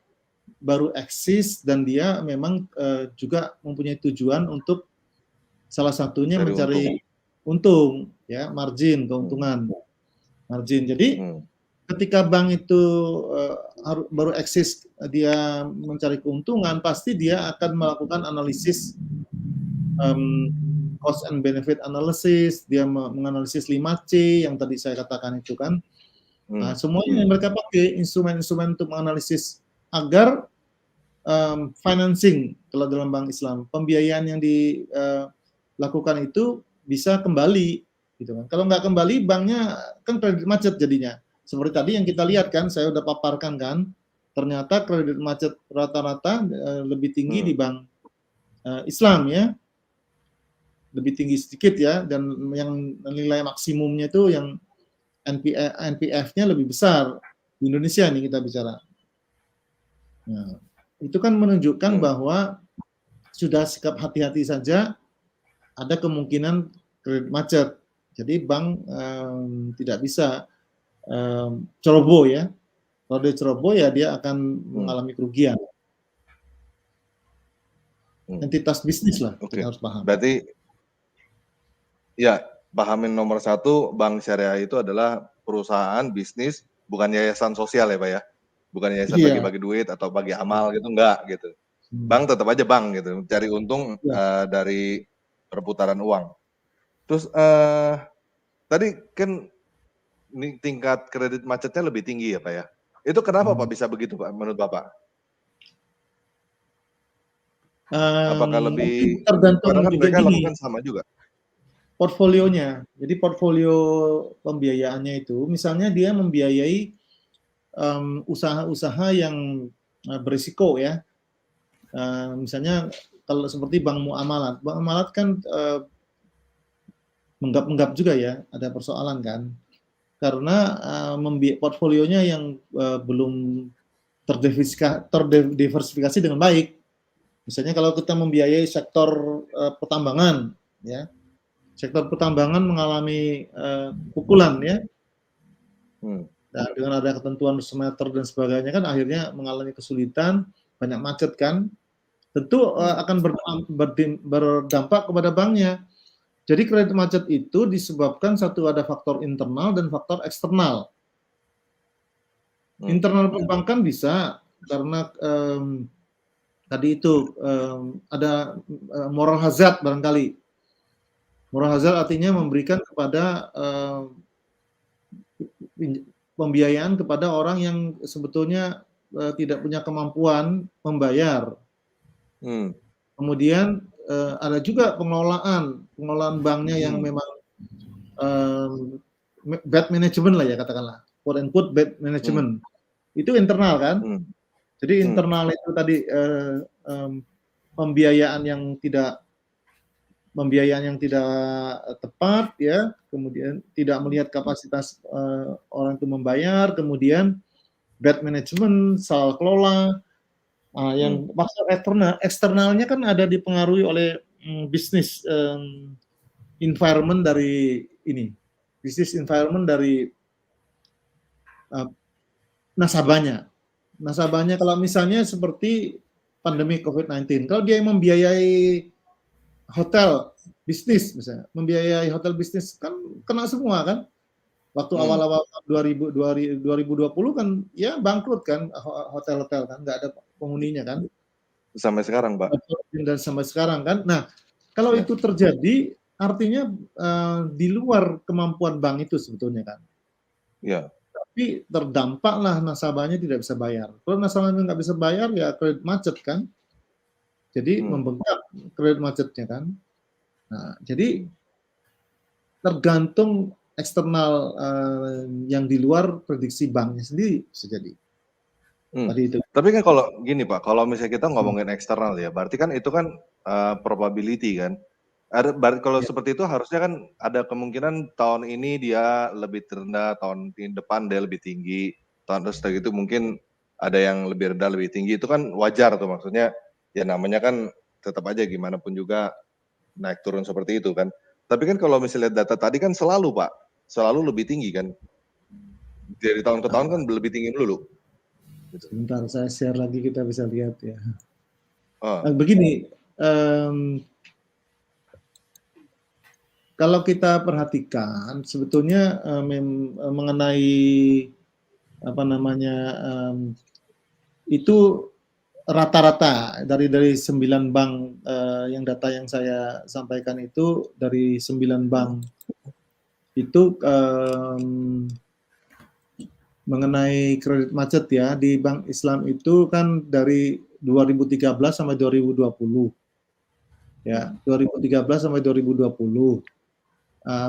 baru eksis dan dia memang juga mempunyai tujuan untuk salah satunya mencari untung ya, keuntungan margin. Jadi ketika bank itu baru eksis dia mencari keuntungan, pasti dia akan melakukan analisis cost and benefit analysis, dia menganalisis 5C yang tadi saya katakan itu kan. Nah, semuanya yang mereka pakai instrumen-instrumen untuk menganalisis agar financing kalau dalam bank Islam, pembiayaan yang dilakukan itu bisa kembali gitu kan. Kalau nggak kembali banknya kan kredit macet jadinya. Seperti tadi yang kita lihat kan, saya udah paparkan kan, ternyata kredit macet rata-rata lebih tinggi di bank Islam ya. Lebih tinggi sedikit ya, dan yang nilai maksimumnya itu yang NPF-nya lebih besar di Indonesia nih kita bicara. Nah, itu kan menunjukkan bahwa sudah sikap hati-hati saja ada kemungkinan kredit macet. Jadi bank tidak bisa ceroboh ya. Kalau dia ceroboh ya dia akan mengalami kerugian. Entitas bisnis lah, kita harus paham. Berarti ya, pahamin nomor 1, bank syariah itu adalah perusahaan bisnis, bukan yayasan sosial ya Pak ya? Bukan yayasan bagi-bagi duit atau bagi amal gitu, enggak gitu. Bank tetap aja bank gitu, cari untung dari perputaran uang. Terus tadi kan tingkat kredit macetnya lebih tinggi ya Pak ya? Itu kenapa Pak bisa begitu Pak menurut Bapak? Apakah lebih tergantung karena kan juga mereka gini, lakukan sama juga? portfolionya. Jadi portfolio pembiayaannya itu, misalnya dia membiayai usaha-usaha yang berisiko ya. Misalnya kalau seperti bank muamalat kan menggap-menggap juga ya, ada persoalan kan. Karena portfolionya yang belum terdiversifikasi dengan baik. Misalnya kalau kita membiayai sektor pertambangan, ya, sektor pertambangan mengalami pukulan, ya, nah, dengan ada ketentuan semeter dan sebagainya kan akhirnya mengalami kesulitan, banyak macet kan, tentu akan berdampak kepada banknya. Jadi kredit macet itu disebabkan satu ada faktor internal dan faktor eksternal. Internal perbankan bisa karena tadi itu ada moral hazard barangkali. Moral hazard artinya memberikan kepada pembiayaan kepada orang yang sebetulnya tidak punya kemampuan membayar. Kemudian ada juga pengelolaan banknya yang memang bad management lah ya katakanlah, quote unquote bad management. Itu internal kan? Jadi internal itu tadi pembiayaan yang tidak tepat ya, kemudian tidak melihat kapasitas orang itu membayar, kemudian bad management, salah kelola. Yang maksud eksternalnya kan ada dipengaruhi oleh bisnis environment dari ini, bisnis environment dari nasabahnya. Nasabahnya kalau misalnya seperti pandemi COVID-19, kalau dia yang membiayai hotel bisnis misalnya, membiayai hotel bisnis kan kena semua kan. Waktu awal-awal 2020 kan ya bangkrut kan hotel-hotel kan, nggak ada penghuninya kan. Sampai sekarang, Pak. Dan sampai sekarang kan. Nah, kalau itu terjadi artinya di luar kemampuan bank itu sebetulnya kan. Ya. Tapi terdampaklah nasabahnya tidak bisa bayar. Kalau nasabahnya nggak bisa bayar ya kredit macet kan. Jadi membengkak kredit macetnya kan. Nah, jadi tergantung eksternal yang di luar prediksi banknya sendiri bisa jadi. Tadi itu. Tapi kan kalau gini Pak, kalau misalnya kita ngomongin eksternal ya, berarti kan itu kan probability kan. Kalau seperti itu harusnya kan ada kemungkinan tahun ini dia lebih rendah, tahun depan dia lebih tinggi, tahun terus gitu mungkin ada yang lebih rendah, lebih tinggi, itu kan wajar tuh, maksudnya ya namanya kan tetap aja gimana pun juga naik turun seperti itu kan. Tapi kan kalau misalnya data tadi kan selalu Pak, selalu lebih tinggi kan. Dari tahun ke tahun kan lebih tinggi dulu. Sebentar, saya share lagi kita bisa lihat ya. Begini, kalau kita perhatikan sebetulnya mengenai apa namanya itu rata-rata dari 9 bank yang data yang saya sampaikan itu dari 9 bank itu mengenai kredit macet ya di Bank Islam itu kan dari 2013 sampai 2020 ya 2013 sampai 2020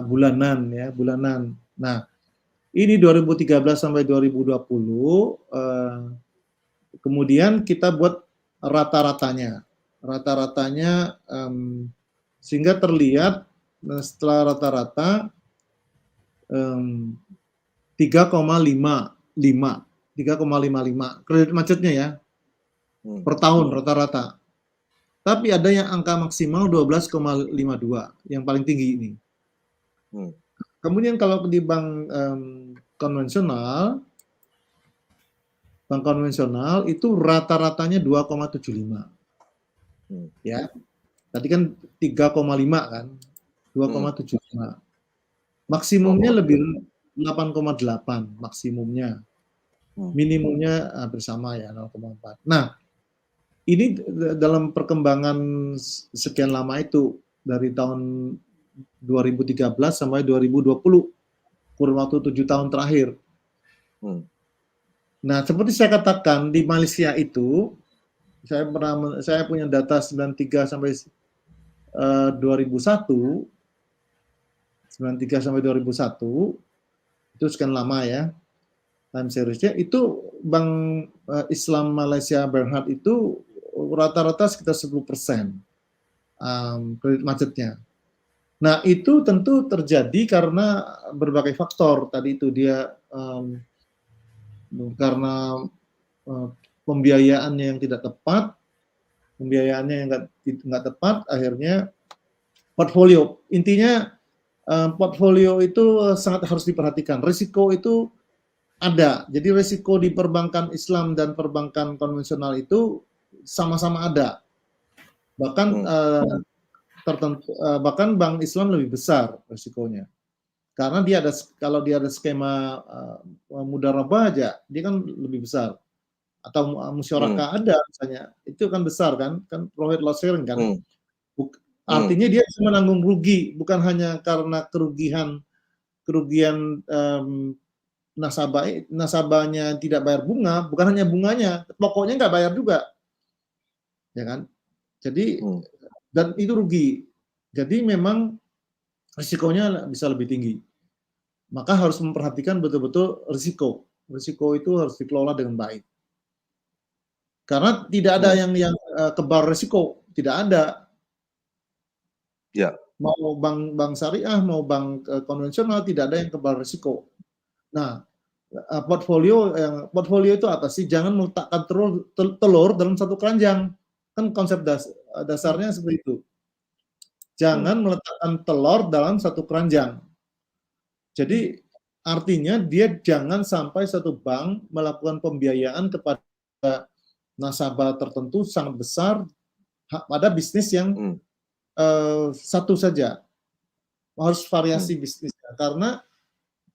bulanan ya bulanan. Nah ini 2013 sampai 2020 kemudian kita buat rata-ratanya sehingga terlihat setelah rata-rata 3,55 kredit macetnya ya per tahun rata-rata. Tapi ada yang angka maksimal 12,52 yang paling tinggi ini. Kemudian kalau di bank konvensional itu rata-ratanya 2,75. Ya. Tadi kan 3,5 kan. 2,75. Maksimumnya lebih 8,8 maksimumnya. Minimumnya bersama ya 0,4. Nah, ini dalam perkembangan sekian lama itu dari tahun 2013 sampai 2020 kurun waktu 7 tahun terakhir. Nah, seperti saya katakan di Malaysia itu saya punya data 93 sampai 2001 itu sekian lama ya time seriesnya itu Bank Islam Malaysia Berhad itu rata-rata sekitar 10% kredit macetnya. Nah itu tentu terjadi karena berbagai faktor tadi itu dia karena pembiayaannya yang tidak tepat, pembiayaannya yang nggak tepat, akhirnya portfolio intinya portfolio itu sangat harus diperhatikan. Risiko itu ada. Jadi risiko di perbankan Islam dan perbankan konvensional itu sama-sama ada. Bahkan bahkan bank Islam lebih besar risikonya. Karena kalau dia ada skema mudharabah aja, dia kan lebih besar. Atau musyarakah ada misalnya, itu kan besar kan profit loss sharing kan. Artinya dia bisa menanggung rugi, bukan hanya karena kerugian nasabahnya tidak bayar bunga, bukan hanya bunganya, pokoknya nggak bayar juga, ya kan? Jadi dan itu rugi. Jadi memang risikonya bisa lebih tinggi. maka harus memperhatikan betul-betul risiko. Risiko itu harus dikelola dengan baik. Karena tidak ada yang kebal risiko, tidak ada. Ya. Mau bank syariah, mau bank konvensional, tidak ada yang kebal risiko. Nah, portfolio itu apa sih? Jangan meletakkan telur dalam satu keranjang. Kan konsep dasarnya seperti itu. Jangan meletakkan telur dalam satu keranjang. Jadi artinya dia jangan sampai satu bank melakukan pembiayaan kepada nasabah tertentu sangat besar pada bisnis yang satu saja. Harus variasi bisnisnya, karena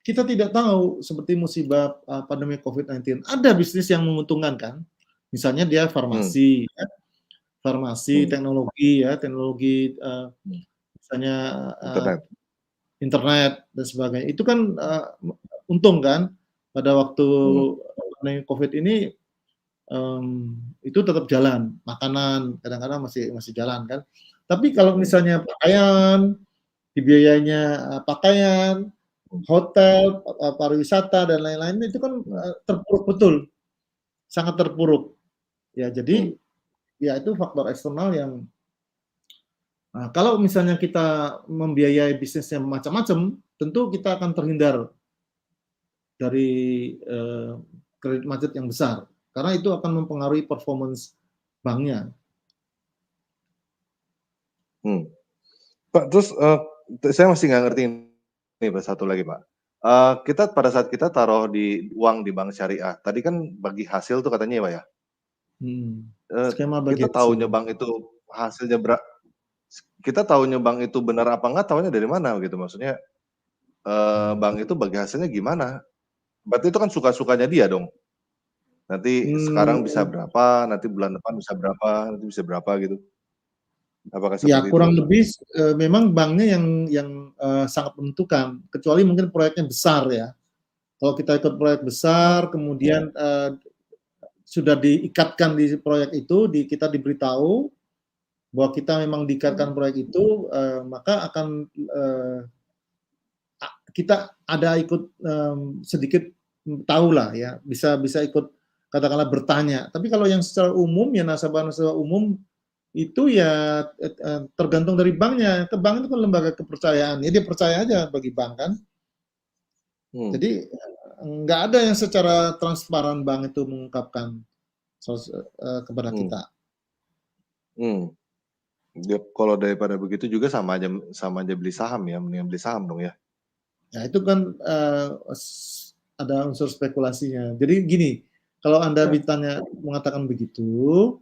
kita tidak tahu seperti musibah pandemi COVID-19. Ada bisnis yang menguntungkan kan, misalnya dia farmasi, teknologi ya, misalnya internet dan sebagainya. Itu kan untung kan pada waktu pandemi COVID ini. Itu tetap jalan, makanan kadang-kadang masih jalan kan. Tapi kalau misalnya pakaian, dibiayainya pakaian, hotel, pariwisata dan lain-lain itu kan terpuruk betul, sangat terpuruk. Ya jadi ya itu faktor eksternal yang kalau misalnya kita membiayai bisnisnya macam-macam, tentu kita akan terhindar dari kredit macet yang besar. Karena itu akan mempengaruhi performance banknya. Pak, terus saya masih nggak ngerti ini Pak, satu lagi Pak. Kita pada saat kita taruh di uang di bank syariah, tadi kan bagi hasil tuh katanya ya Pak ya. Skema bagi kita tahunya bank itu hasilnya kita tahunya bank itu benar apa enggak, tahunya dari mana gitu maksudnya? Bank itu bagi hasilnya gimana? Berarti itu kan suka-sukanya dia dong. Nanti sekarang bisa berapa, nanti bulan depan bisa berapa, nanti bisa berapa gitu. Apakah seperti ya kurang lebih memang banknya yang sangat menentukan, kecuali mungkin proyeknya besar ya. Kalau kita ikut proyek besar, kemudian sudah diikatkan di proyek itu, kita diberitahu bahwa kita memang diikatkan proyek itu, maka akan kita ada ikut sedikit tahu lah ya, bisa ikut katakanlah bertanya. Tapi kalau yang secara umum ya nasabah-nasabah umum itu ya tergantung dari banknya. Ke bank itu kan lembaga kepercayaan, ya dia percaya aja bagi bank kan. Jadi nggak ada yang secara transparan bank itu mengungkapkan kepada kita. Ya, kalau daripada begitu juga sama aja beli saham ya, mendingan beli saham dong ya. Nah itu kan ada unsur spekulasinya. Jadi gini, kalau Anda ditanya mengatakan begitu,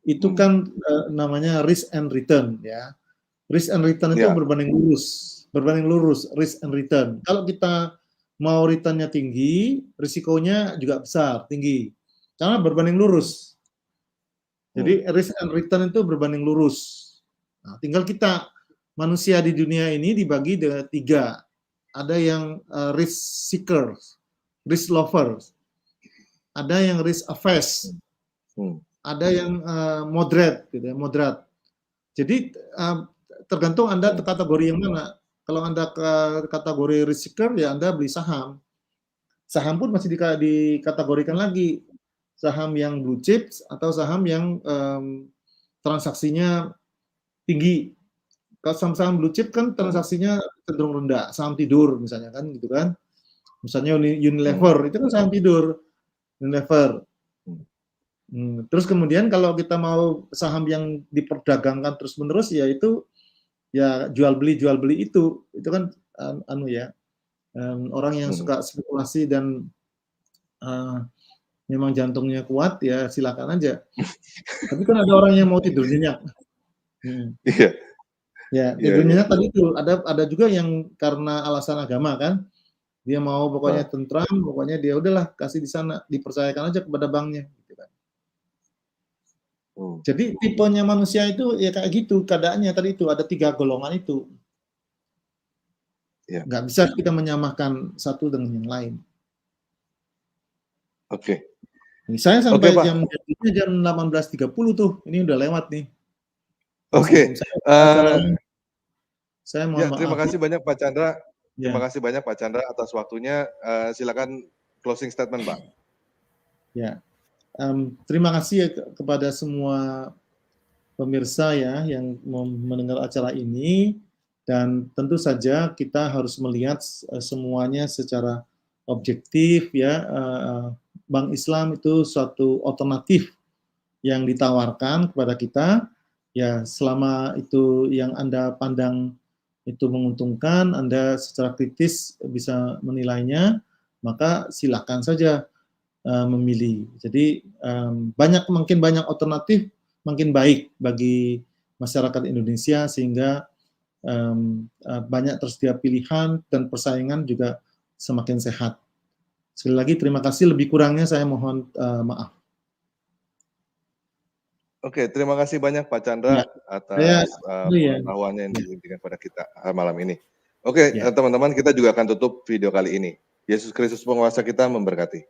itu kan namanya risk and return ya. Risk and return itu berbanding lurus, risk and return. Kalau kita mau returnnya tinggi, risikonya juga besar, tinggi. Karena berbanding lurus. Jadi risk and return itu berbanding lurus. Nah, tinggal kita manusia di dunia ini dibagi dengan 3. Ada yang risk seekers, risk lovers, ada yang risk averse, ada yang moderate, gitu ya, moderate. Jadi tergantung Anda kategori yang mana. Kalau Anda ke kategori risk seeker, ya Anda beli saham. Saham pun masih dikategorikan lagi, saham yang blue chips atau saham yang transaksinya tinggi. Kalau saham blue chip kan transaksinya cenderung rendah, saham tidur misalnya kan gitu kan. Misalnya Unilever itu kan saham tidur, Unilever. Terus kemudian kalau kita mau saham yang diperdagangkan terus-menerus ya itu ya jual beli itu kan orang yang suka spekulasi dan memang jantungnya kuat ya silakan aja. Tapi kan ada orang yang mau tidur nyenyak. Iya. Ya, tidurnya tadi itu ada juga yang karena alasan agama kan, dia mau pokoknya tentram, pokoknya dia udahlah kasih di sana, dipercayakan aja kepada banknya, gitu kan. Jadi tipenya manusia itu ya kayak gitu keadaannya tadi itu ada 3 golongan itu. Nggak bisa kita menyamakan satu dengan yang lain. Oke. Saya sampai jam 18.30 tuh, ini udah lewat nih. Oke. Saya mohon maaf. Terima kasih banyak Pak Chandra. Terima kasih banyak Pak Chandra atas waktunya. Silakan closing statement, Pak. Ya, terima kasih ya kepada semua pemirsa ya yang mendengar acara ini, dan tentu saja kita harus melihat semuanya secara objektif ya. Bank Islam itu suatu alternatif yang ditawarkan kepada kita ya, selama itu yang Anda pandang itu menguntungkan, Anda secara kritis bisa menilainya, maka silakan saja memilih. Jadi makin banyak alternatif, makin baik bagi masyarakat Indonesia, sehingga banyak tersedia pilihan dan persaingan juga semakin sehat. Sekali lagi terima kasih, lebih kurangnya saya mohon maaf. Oke, terima kasih banyak Pak Chandra Ya, atas pengetahuannya yang diberikan pada kita malam ini. Oke, teman-teman, kita juga akan tutup video kali ini. Yesus Kristus penguasa kita memberkati.